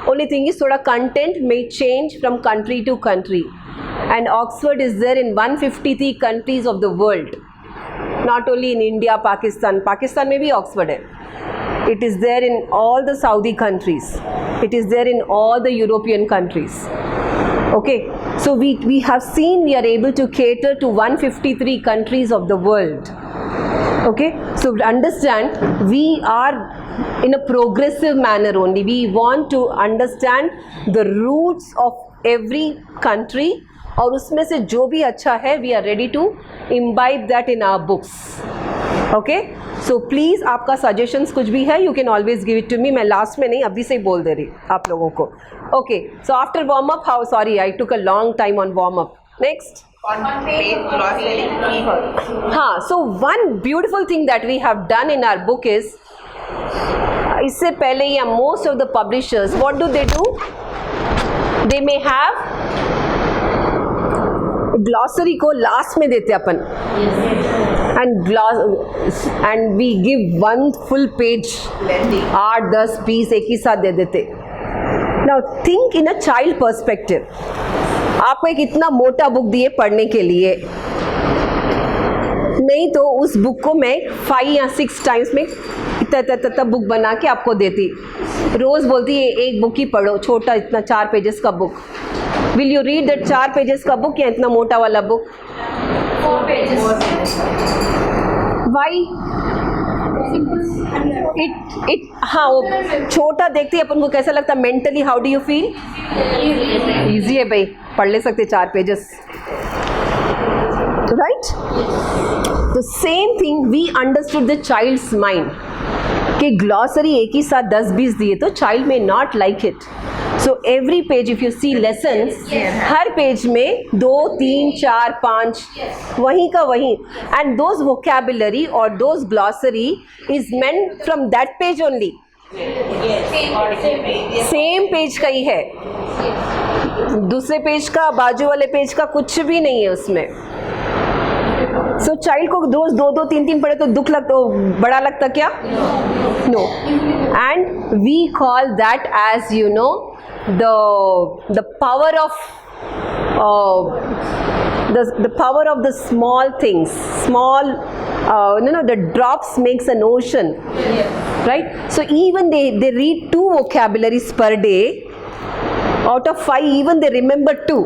Only thing is थोड़ा content may change from country to country. And Oxford is there in 153 countries of the world. Not only in India, Pakistan. Pakistan में भी Oxford है. It is there in all the Saudi countries. It is there in all the European countries. Okay, so we have seen we are able to cater to 153 countries of the world. Okay, so understand we are in a progressive manner only. We want to understand the roots of every country और उसमें से जो भी अच्छा है we are ready to imbibe that in our books. Okay, so please आपका suggestions कुछ भी है you can always give it to me. मैं लास्ट में नहीं अभी से ही बोल दे रही आप लोगों को. Okay, so after warm up, how sorry I took a long time on warm up. Next. On page glossary keywords. हाँ, so one beautiful thing that we have done in our book is, इससे पहले या most of the publishers what do? They may have glossary को last में देते अपन and we give one full page, 8-10 piece एक ही साथ दे देते. Now think in a child perspective. आपको एक इतना मोटा बुक दिए पढ़ने के लिए, नहीं तो उस बुक को मैं 5 या 6 टाइम्स में इतना बुक बना के आपको देती. रोज़ बोलती है एक बुक ही पढ़ो, छोटा इतना 4 पेजेस का book. Will you read that 4 pages का बुक या इतना मोटा वाला बुक? 4 pages. Why? It हाँ वो छोटा देखते ही अपन को कैसा लगता? Mentally how do you feel? Easy है भाई, पढ़ ले सकते 4 pages. Right? The same thing we understood the child's mind. कि ग्लॉसरी एक ही साथ 10-20 दिए तो चाइल्ड में not like it. So every page if you see lessons, हर पेज में 2, 3, 4, 5 वहीं का वहीं, एंड दोज वोकैबुलरी और those glossary is meant from that page only. Same page का ही है, दूसरे पेज का बाजू वाले पेज का कुछ भी नहीं है उसमें. सो चाइल्ड को 2, 3 पढ़े तो दुख लगता, बड़ा लगता क्या? No. And we call that as you know the power of the power of the small things. Small the drops makes an ocean. Right? So even they read 2 vocabularies per day. Out of 5 even they remember 2.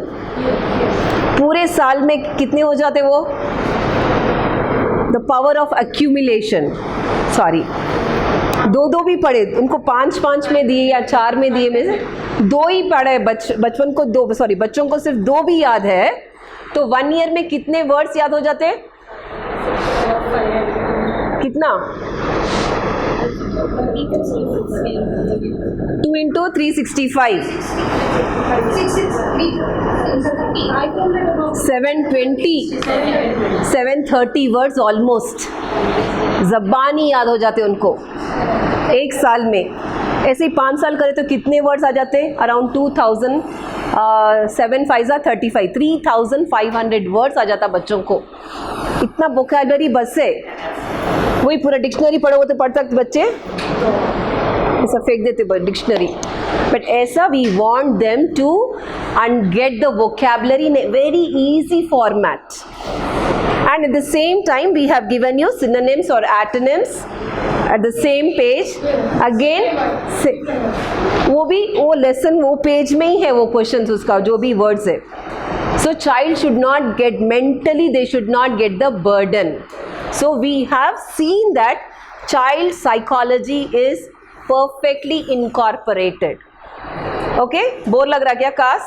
पूरे साल में कितने हो जाते वो? The power of accumulation. Sorry, 2 भी पढ़े, उनको 5 में दिए या 4 में दिए में से 2 ही पढ़े. बचपन को 2, सॉरी बच्चों को सिर्फ 2 भी याद है तो 1 ईयर में कितने वर्ड्स याद हो जाते? कितना? 2 into 365. 730 words almost. ज़बानी याद हो जाते उनको एक साल में. ऐसे ही 5 साल करें तो कितने वर्ड्स आ जाते हैं? अराउंड 2000, 7 5 35, 3500 वर्ड्स आ जाता बच्चों को। इतना वोकैबुलरी बस है, वही पूरा डिक्शनरी पढ़ो तो पढ़ सकते बच्चे, ऐसा फेंक देते डिक्शनरी। बट ऐसा we want them to get the vocabulary in a very easy format, and at the same time we have given you synonyms or antonyms at the same page again वो भी वो lesson वो page में ही है, वो questions उसका जो भी वर्ड्स है। so child should not get mentally, they should not get the burden. so we have seen that child psychology is perfectly incorporated. Okay bore लग रहा क्या काश?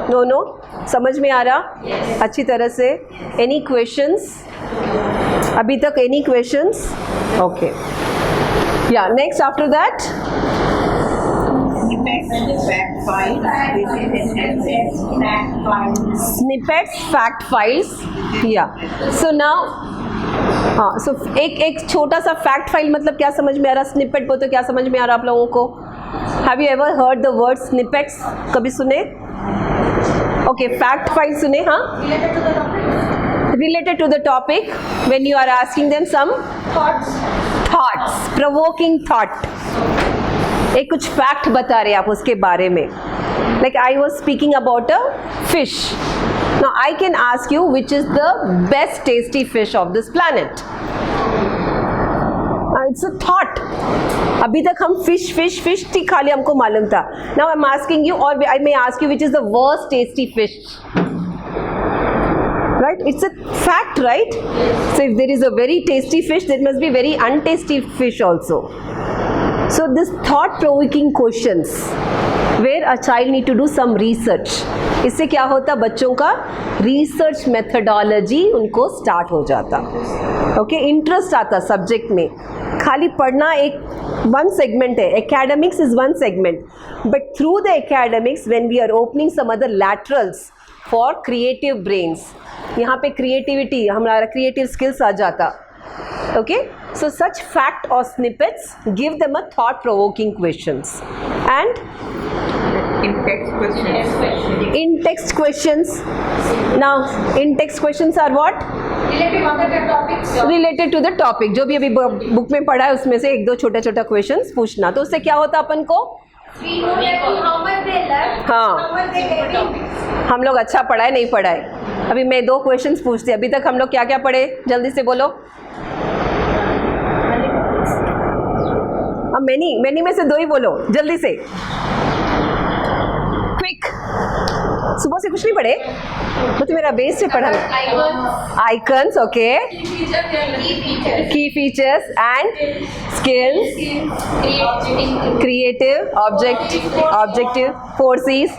नो समझ में आ रहा अच्छी तरह से? एनी क्वेश्चंस अभी तक? Any questions? ओके या next after that snippets fact files या सो नाउ हाँ सो एक छोटा सा फैक्ट फाइल मतलब क्या समझ में आ रहा? स्निपेट बोलते क्या समझ में आ रहा आप लोगों को? Have you ever heard the word snippets? कभी सुने? Okay, fact file सुने? हाँ? Related to the topic when you are asking them some thoughts, provoking thought. एक कुछ fact बता रहे आप उसके बारे में. Like I was speaking about a fish. Now I can ask you which is the best tasty fish of this planet. It's a thought. अभी तक हम fish थी खाली हमको मालूम था. Now I'm asking you, or I may ask you, which is the worst tasty fish? Right? It's a fact, right? So if there is a very tasty fish, there must be very untasty fish also. So this thought-provoking questions, where a child need to do some research. इससे क्या होता? बच्चों का research methodology उनको start हो जाता. Okay? Interest आता subject में. खाली पढ़ना एक one segment है. Academics is one segment. But through the academics, when we are opening some other laterals for creative brains, यहाँ पे creativity, हमारा creative skills आ जाता. Okay? So such fact or snippets give them a thought-provoking questions. And in-text questions. in-text questions. Now, in-text questions are what? Related to the topics. Related to the topic. जो भी अभी book में पढ़ा है उसमें से एक दो छोटा छोटा क्वेश्चंस पूछना. तो उससे क्या होता अपन को? We know that how much they learn, हाँ. how much they get. हम लोग अच्छा पढ़ाए नहीं पढ़ाए. अभी मैं 2 क्वेश्चंस पूछती. अभी तक हम लोग क्या क्या पढ़े? जल्दी से बोलो. अब मैनी में से 2 ही बोलो जल्दी से. क्विक. सुबह से कुछ नहीं पढ़े? वो तो मेरा बेस से पढ़ा. Icons. Okay. Key features and skills. Creative. Objective. Forces.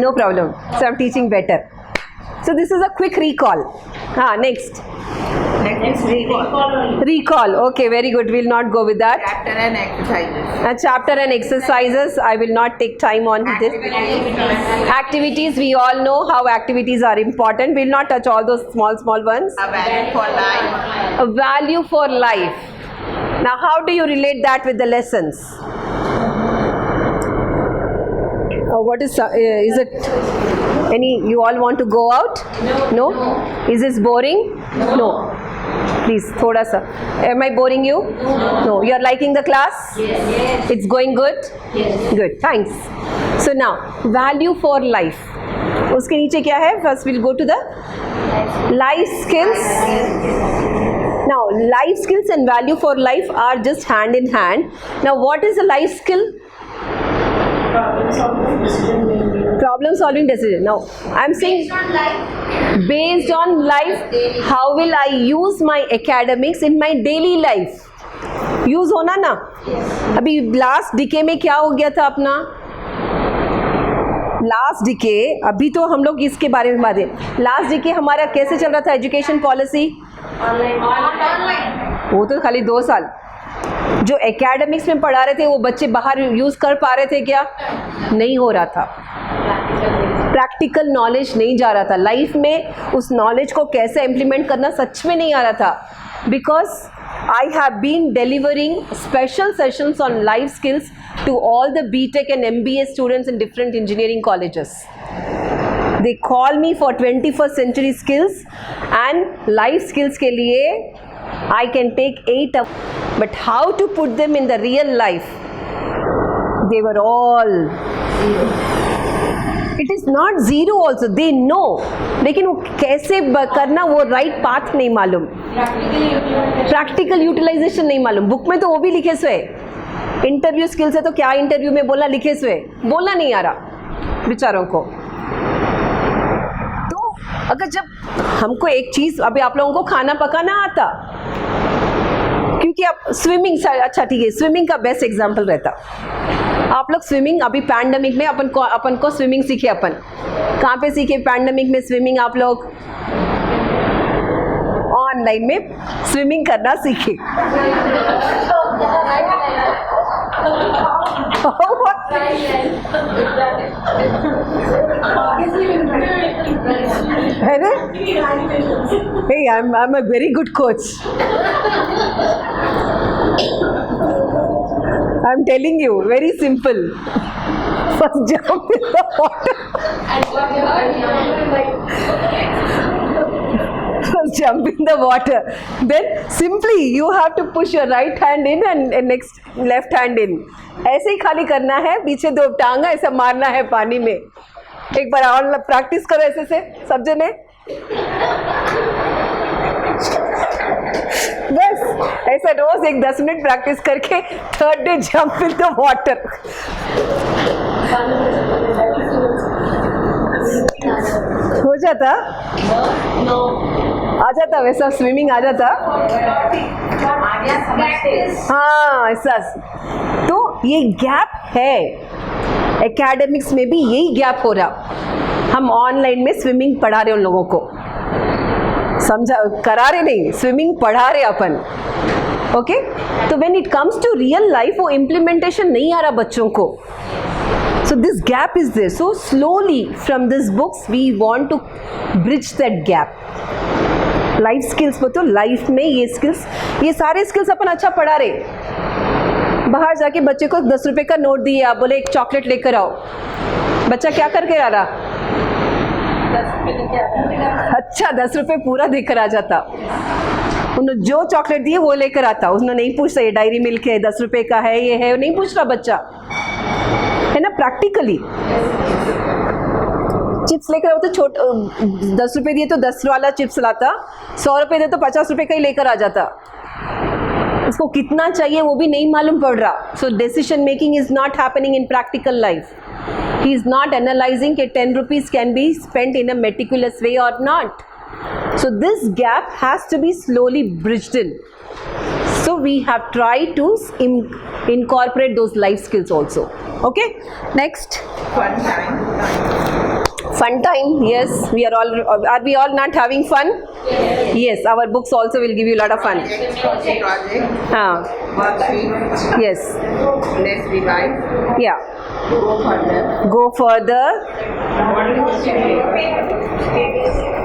No problem. So I am teaching better. So this is a quick recall. हाँ next. Next is Recall. Okay, very good. We'll not go with that. chapter and exercises. A chapter and exercises. I will not take time on this. Activities. We all know how activities are important. We'll not touch all those small ones. A value for life. A value for life. Now, how do you relate that with the lessons? What is it? You all want to go out? No. Is this boring? No. Please, thoda sa. Am I boring you? No. You are liking the class? Yes. It's going good? Yes. Good. Thanks. So now, value for life. उसके नीचे क्या है? First we'll go to the life skills. Now, life skills and value for life are just hand in hand. Now, what is a life skill? Problem solving decision. Now, I'm saying based on life, how will I use my academics in my daily life? Use होना ना? अभी last decay में क्या हो गया था अपना? Last decay अभी तो हम लोग इसके बारे में बात है. लास्ट डिके हमारा कैसे चल रहा था एजुकेशन पॉलिसी? वो तो खाली 2 साल. जो एकेडमिक्स में पढ़ा रहे थे वो बच्चे बाहर यूज़ कर पा रहे थे क्या? नहीं हो रहा था. प्रैक्टिकल नॉलेज नहीं जा रहा था. लाइफ में उस नॉलेज को कैसे इम्प्लीमेंट करना सच में नहीं आ रहा था. Because I have been delivering special sessions on life skills to all the BTech and MBA students in different engineering colleges. They call me for 21st century skills and life skills के लिए I can take 8 hours. But how to put them in the real life? They were all It is not zero also. They know. लेकिन वो कैसे करना वो right path नहीं मालूम. Practical utilization नहीं मालूम. बुक में तो वो भी लिखे हुए. इंटरव्यू स्किल्स है तो क्या इंटरव्यू में बोला लिखे हुए. बोलना नहीं आ रहा बेचारों को. तो अगर जब हमको एक चीज़ अभी आप लोगों को खाना पकाना आता क्योंकि आप स्विमिंग अच्छा ठीक है स्विमिंग का बेस्ट एग्जांपल रहता. आप लोग स्विमिंग अभी पैंडेमिक में अपन को स्विमिंग सीखे. अपन कहाँ पे सीखे पैंडेमिक में स्विमिंग? आप लोग ऑनलाइन में स्विमिंग करना सीखे. है ना? Hey, I'm a very good coach. I'm telling you, very simple. First jump in the water. First jump in the water. Then simply you have to push your right hand in and next left hand in. ऐसे ही खाली करना है. पीछे दो टांगा ऐसा मारना है पानी में. एक बार और प्रैक्टिस करो ऐसे से सब जने. बस ऐसा रोज एक 10 मिनट प्रैक्टिस करके third day jump in the water. हो जाता आ जाता वैसा स्विमिंग आ जाता. हाँ ऐसा. तो ये गैप है एकेडमिक्स में भी. यही गैप हो रहा. हम ऑनलाइन में स्विमिंग पढ़ा रहे उन लोगों को. समझा करा रहे नहीं स्विमिंग पढ़ा रहे अपन. ओके तो when it comes to real life वो इम्प्लीमेंटेशन नहीं आ रहा बच्चों को. So this gap is there. So slowly from this books we want to bridge that gap. Life skills बोलो तो लाइफ में ये स्किल्स ये सारे स्किल्स अपन अच्छा पढ़ा रहे. बाहर जाके बच्चे को 10 रुपए का नोट दिए आप बोले एक चॉकलेट लेकर आओ. बच्चा क्या करके आ रहा? अच्छा 10 रुपए पूरा देकर आ जाता. उन्होंने जो चॉकलेट दिए वो लेकर आता. उसने नहीं पूछता ये डायरी मिल्क है 10 रुपए का है ये है. नहीं पूछ रहा बच्चा है ना. प्रैक्टिकली चिप्स लेकर आओ तो 10 रुपए दिए तो 10 वाला चिप्स लाता. 100 रुपए दे तो 50 रुपए का ही लेकर आ जाता. उसको कितना चाहिए वो भी नहीं मालूम पड़ रहा. So decision making is not happening in practical life. He is not analyzing that 10 rupees can be spent in a meticulous way or not. So this gap has to be slowly bridged in. So we have tried to incorporate those life skills also. Okay, next. Fun time. Fun time, yes. Are we all not having fun? Yes, our books also will give you a lot of fun. Project. Worksheet. Yes. Let's revise. Yeah. Go further. Go further.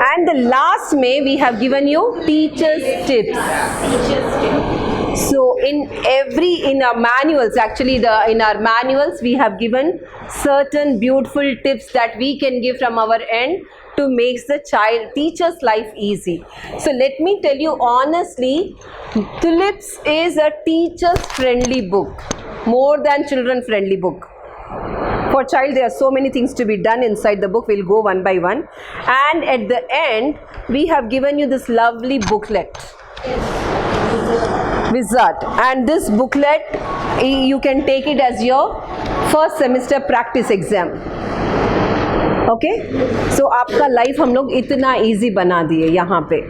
And the last May we have given you teachers tips. So in our manuals, actually in our manuals we have given certain beautiful tips that we can give from our end to make the teacher's life easy. So let me tell you honestly, Tulips is a teacher's friendly book more than children friendly book. For child there are so many things to be done inside the book. We'll go one by one, and at the end we have given you this lovely booklet, Wizard, and this booklet you can take it as your first semester practice exam. Okay, so आपका life हम लोग इतना easy बना दिए यहाँ पे.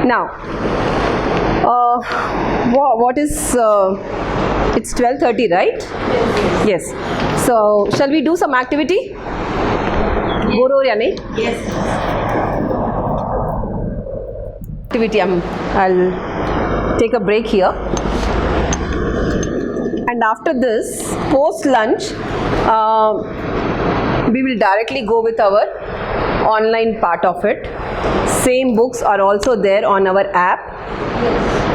Now what is it's 12:30 right? Yes. So shall we do some activity? Bore हो रहा नहीं? Yes. Activity. I'll take a break here. And after this, post lunch, we will directly go with our online part of it. Same books are also there on our app.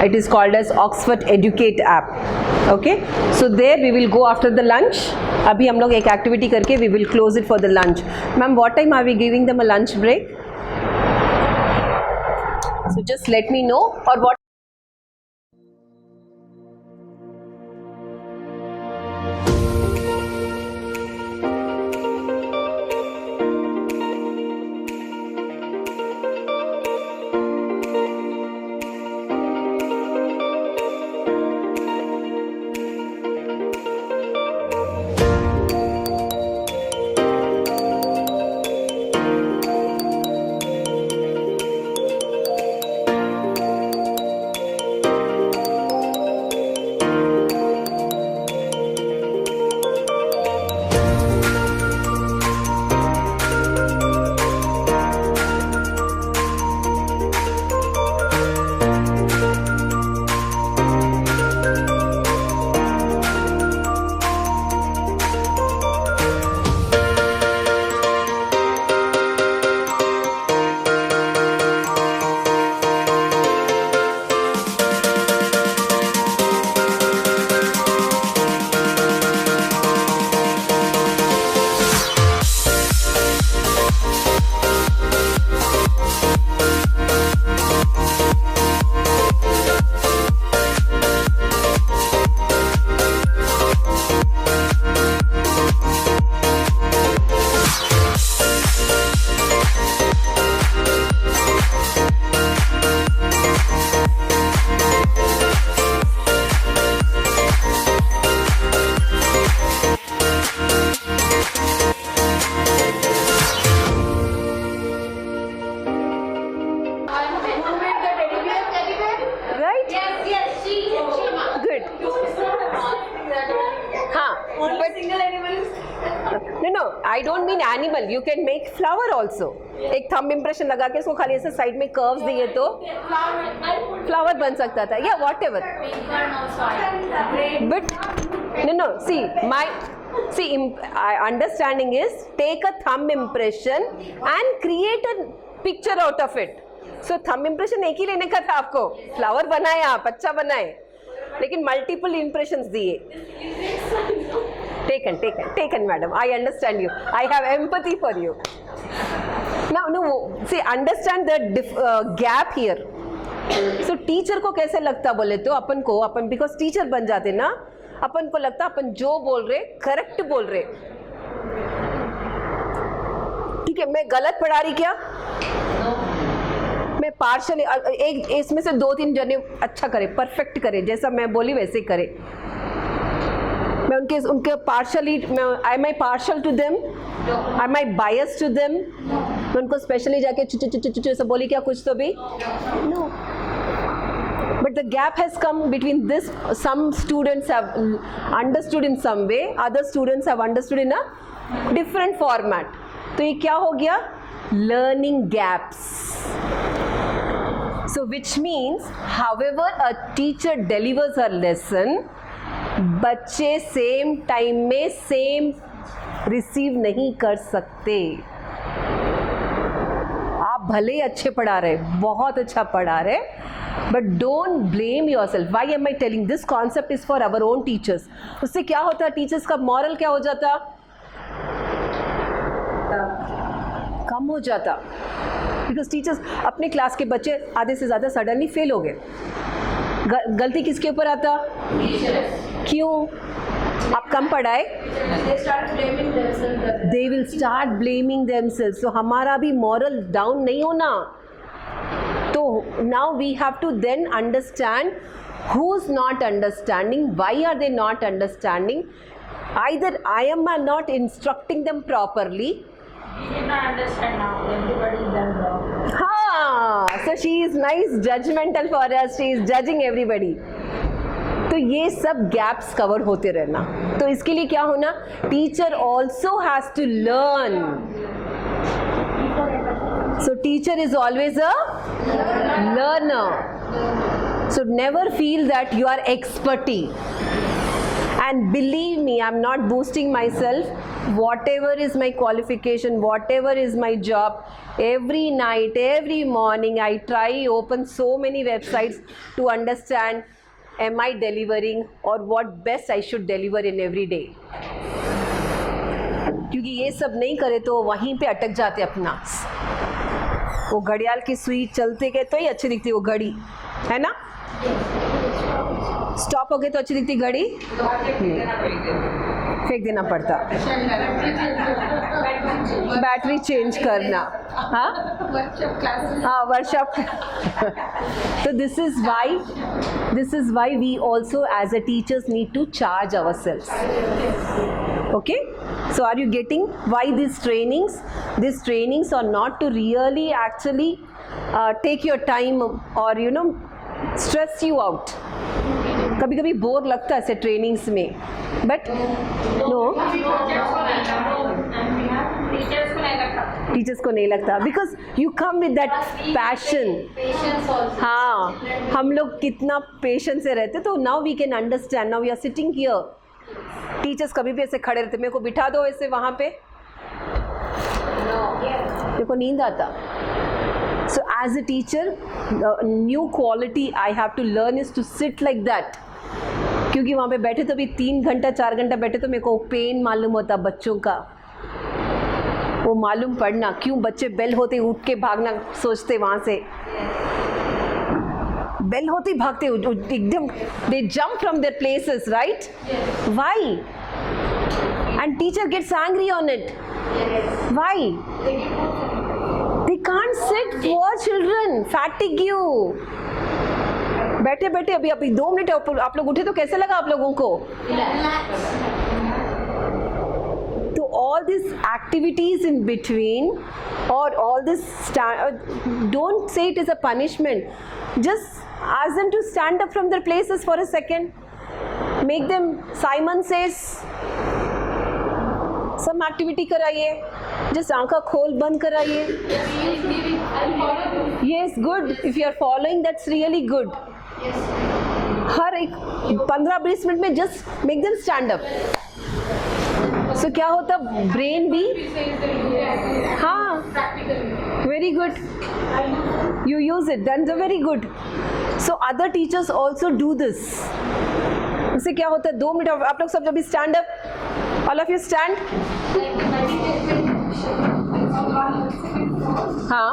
It is called as Oxford Educate app. Okay, so there we will go after the lunch. अभी हम लोग एक activity करके we will close it for the lunch. Ma'am, what time are we giving them a lunch break? So just let me know, or what right? Yes, she. Good. हाँ. Only single animal is. No, I don't mean animal. You can make flower also. एक thumb impression लगा के इसको खाली ऐसे side में curves दिए तो flower बन सकता था. Yeah, whatever. But no. See, understanding is take a thumb impression and create a picture out of it. So thumb impression एक ही लेने का था आपको. Flower बनाए आप, अच्छा बनाए. लेकिन multiple impressions दिए. Taken, madam. I understand you. I have empathy for you. Now, see, understand the gap here. So, teacher को कैसे लगता बोले तो अपन because teacher बन जाते ना, अपन को लगता अपन जो बोल रहे correct बोल रहे. ठीक है, मैं गलत पढ़ा रही क्या? मैं पार्शल एक इसमें से 2-3 जने अच्छा करे, परफेक्ट करे, जैसा मैं बोली वैसे करे. मैं उनके partially I may partial to them, I may bias to them. मैं उनको स्पेशली जाके चुचु ऐसा बोली क्या कुछ तो भी no. But the gap has come between this. Some students have understood in some way, other students have understood in a different format. तो ये क्या हो गया? Learning gaps. So which means however a teacher delivers her lesson, बच्चे same time में same receive नहीं कर सकते. आप भले ही अच्छे पढ़ा रहे, बहुत अच्छा पढ़ा रहे, but don't blame yourself. Why am I telling this concept is for our own teachers. उससे क्या होता, टीचर्स का मॉरल क्या हो जाता, कम हो जाता. बिकॉज टीचर्स अपने क्लास के बच्चे आधे से ज़्यादा सडनली फेल हो गए. गलती किसके ऊपर आता, क्यों? आप कम पढ़ाए, they will start blaming themselves. तो हमारा भी मॉरल डाउन नहीं होना. तो now we have to then understand who is not understanding, why are they not understanding. Either I am not instructing them properly. We did not understand now. Everybody is done wrong. हाँ, so she is nice judgmental for us. She is judging everybody. तो ये सब gaps cover होते रहना. तो इसके लिए क्या होना, teacher also has to learn. So teacher is always a learner. So never feel that you are experty. And believe me, I'm not boosting myself. Whatever is my qualification, whatever is my job, every night, every morning, I try open so many websites to understand, am I delivering or what best I should deliver in every day. क्योंकि ये सब नहीं करे तो वहीं पे अटक जाते अपना. वो घड़ियाल की सुई चलते गए तो ही अच्छी दिखती वो घड़ी, है ना? स्टॉप हो गए तो अच्छी दिखती घड़ी, फेंक देना पड़ता. बैटरी चेंज करना. हाँ हाँ, वर्कशॉप. तो this is why we also as a teachers need to charge our self. Okay, so are you getting why these trainings are not to really actually take your time or stress you out. कभी कभी bore लगता है ऐसे trainings में, but no, teachers को नहीं लगता because you come with that passion. हाँ, हम लोग कितना पेशेंस से रहते, तो now we can understand. Now we are sitting here. Teachers कभी भी ऐसे खड़े रहते, मेरे को बिठा दो ऐसे वहाँ पे, मेरे को नींद आता. So as a teacher, new quality I have to learn is to sit like that. क्योंकि वहाँ पे बैठे तो भी 3 घंटा 4 घंटा बैठे तो मेरे को पेन मालूम होता बच्चों का, वो मालूम पड़ना क्यों बच्चे बेल होते उठ के भागना सोचते, वहाँ से बेल होते ही भागते एकदम, they jump from their places, right? Why? And teacher gets angry on it. Why? They can't sit. Poor children, fatigue you. बैठे बैठे अभी 2 मिनट आप लोग उठे तो कैसे लगा आप लोगों को? तो all these activities in between or all this don't say it is a punishment. Just ask them to stand up from their places for a second. Make them, Simon says, some activity कराइए, just आंखा खोल बंद कराइए. Yes, good. If you are following, that's really good. हर एक 15-20 minute में just make them stand up. So क्या होता, brain भी, हाँ, very good. You use it, that's very good. So other teachers also do this. इससे क्या होता है, 2 मिनट आप लोग सब जब भी stand up, all of you stand. हाँ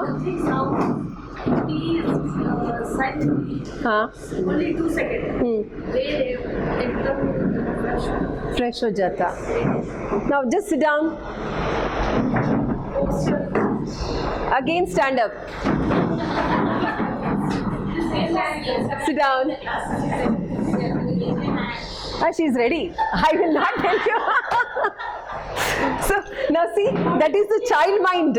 हाँ, फ्रेश हो जाता. Now just sit down. Again stand up. Sit down. She's ready. I will not tell you. So now see, that is the child mind.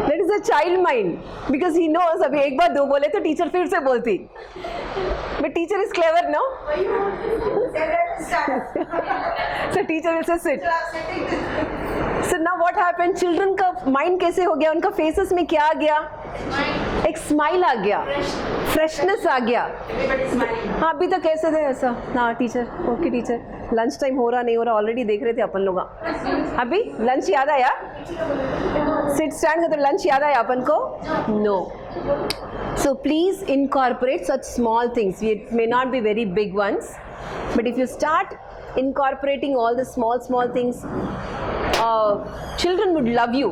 That is the child mind, because he knows अभी एक बार 2 बोले तो teacher फिर से बोलती. But teacher is clever, no? So teacher will say sit. So now what happened? Children का mind कैसे हो गया? उनका faces में क्या आ गया? एक smile आ गया, freshness आ गया. हाँ, अभी तक कैसे थे ऐसा? हाँ teacher, okay teacher, lunch time हो रहा नहीं हो रहा ऑलरेडी देख रहे थे अपन लोग. अभी लंच याद आया? सिट स्टैंड का तो लंच याद आया अपन को? No. So please incorporate such small things. It may not be very big ones, but if you start incorporating all the small things, children would love you.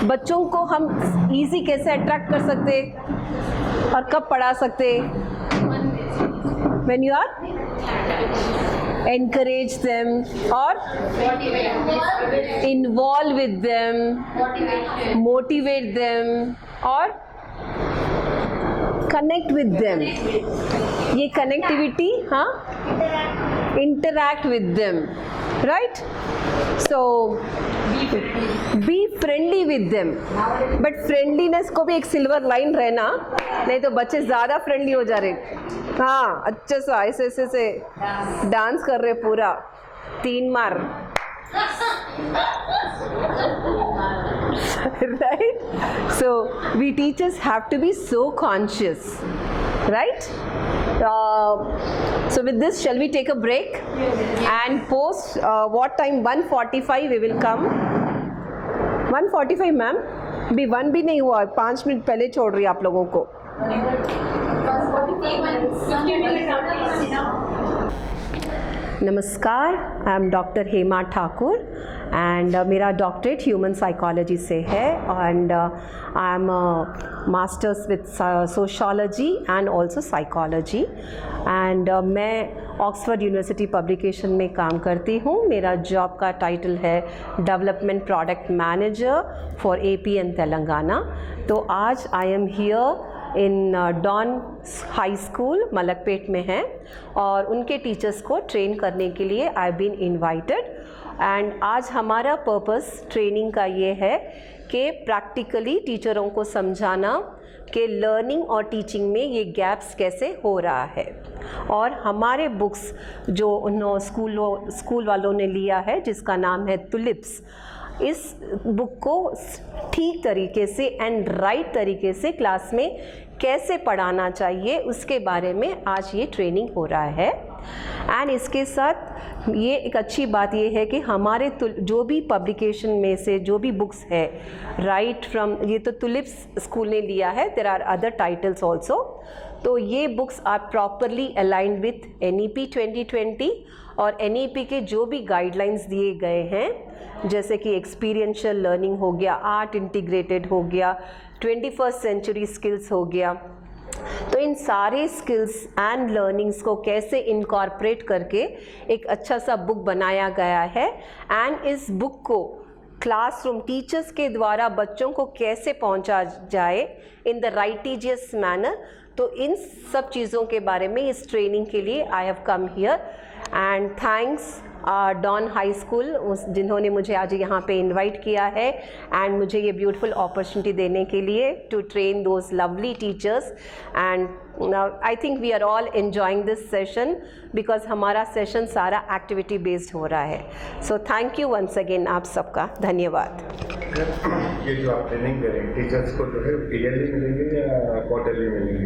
बच्चों को हम easy कैसे attract कर सकते और कब पढ़ा सकते? When you are encourage them or involve with them, motivate them or connect with them. ये connectivity, हाँ, interact with them, right? So be friendly with them, but friendliness को भी एक silver line रहना, नहीं तो बच्चे ज़्यादा friendly हो जा रहे. हाँ, अच्छे सा ऐसे से डांस कर रहे पूरा 3 मार. Right? So we teachers have to be so conscious, right? So with this, shall we take a break? And post what time? 1:45 we will come. 1:45 ma'am, अभी 1 भी नहीं हुआ, 5 मिनट पहले छोड़ रही आप लोगों को. नमस्कार, I am doctor Hema Thakur and मेरा डॉक्टरेट ह्यूमन साइकोलॉजी से है and I am masters with sociology and also psychology and मैं ऑक्सफोर्ड यूनिवर्सिटी पब्लिकेशन में काम करती हूँ. मेरा जॉब का टाइटल है development product manager for AP and Telangana. तो आज I am here in Don high school Malakpet में हैं और उनके टीचर्स को ट्रेन करने के लिए आई बीन इनवाइटेड. एंड आज हमारा पर्पस ट्रेनिंग का ये है कि प्रैक्टिकली टीचरों को समझाना कि लर्निंग और टीचिंग में ये गैप्स कैसे हो रहा है. और हमारे बुक्स जो उन स्कूल वालों ने लिया है जिसका नाम है तुलिप्स, इस बुक को ठीक तरीके से एंड राइट तरीके से क्लास में कैसे पढ़ाना चाहिए उसके बारे में आज ये ट्रेनिंग हो रहा है. एंड इसके साथ ये एक अच्छी बात ये है कि हमारे जो भी पब्लिकेशन में से जो भी बुक्स है राइट फ्रॉम, ये तो तुलिप्स स्कूल ने लिया है, there are other titles also. तो ये books are properly aligned with NEP 2020 और NEP के जो भी गाइडलाइंस दिए गए हैं जैसे कि एक्सपीरियंशियल लर्निंग हो गया, आर्ट इंटीग्रेटेड हो गया, 21st सेंचुरी स्किल्स हो गया. तो इन सारे स्किल्स एंड लर्निंग्स को कैसे इनकॉर्पोरेट करके एक अच्छा सा बुक बनाया गया है एंड इस बुक को क्लासरूम टीचर्स के द्वारा बच्चों को कैसे पहुंचा जाए इन द राइटिजियस मैनर. तो इन सब चीज़ों के बारे में इस ट्रेनिंग के लिए I have come here and thanks Don high school जिन्होंने मुझे आज यहाँ पे इनवाइट किया है एंड मुझे ये ब्यूटीफुल अपॉर्चुनिटी देने के लिए to train those lovely teachers. And I think we are all enjoying this session because हमारा सेशन सारा एक्टिविटी बेस्ड हो रहा है. So thank you once again, आप सबका धन्यवाद. ये जो आप ट्रेनिंग करें टीचर्स को जो है ईयरली मिलेंगे या क्वार्टरली मिलेंगे?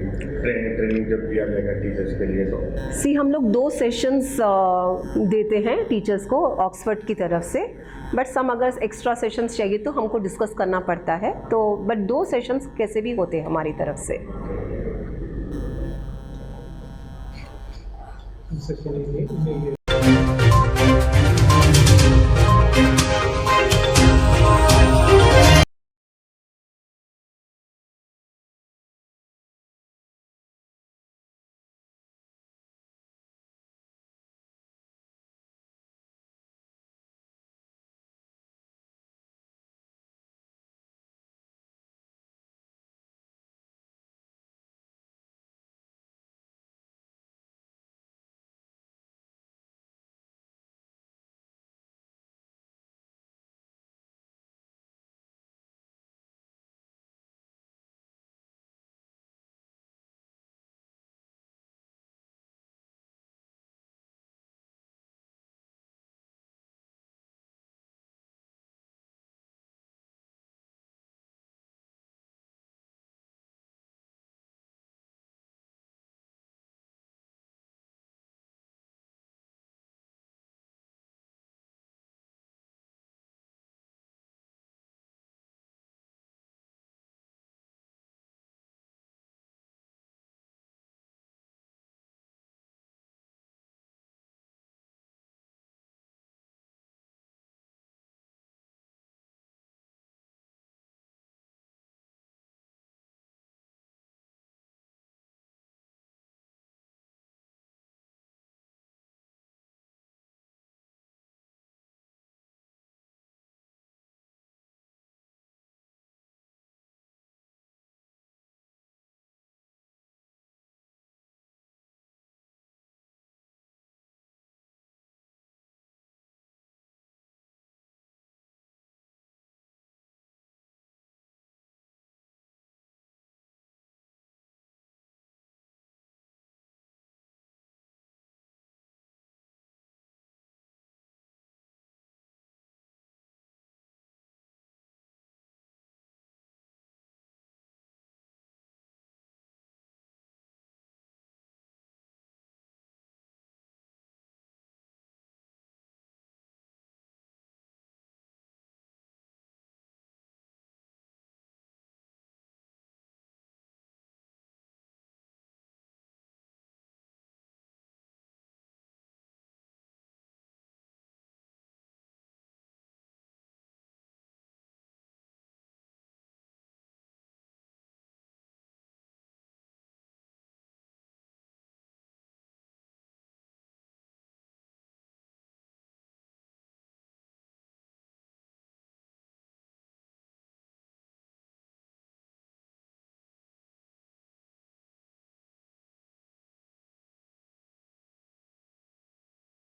ट्रेनिंग जब दिया जाएगा टीचर्स के लिए तो सी हम लोग 2 सेशंस देते हैं टीचर्स को ऑक्सफोर्ड की तरफ से, बट सम अगर एक्स्ट्रा सेशंस चाहिए तो हमको डिस्कस करना पड़ता है. तो बट 2 सेशंस कैसे भी होते हैं हमारी तरफ से.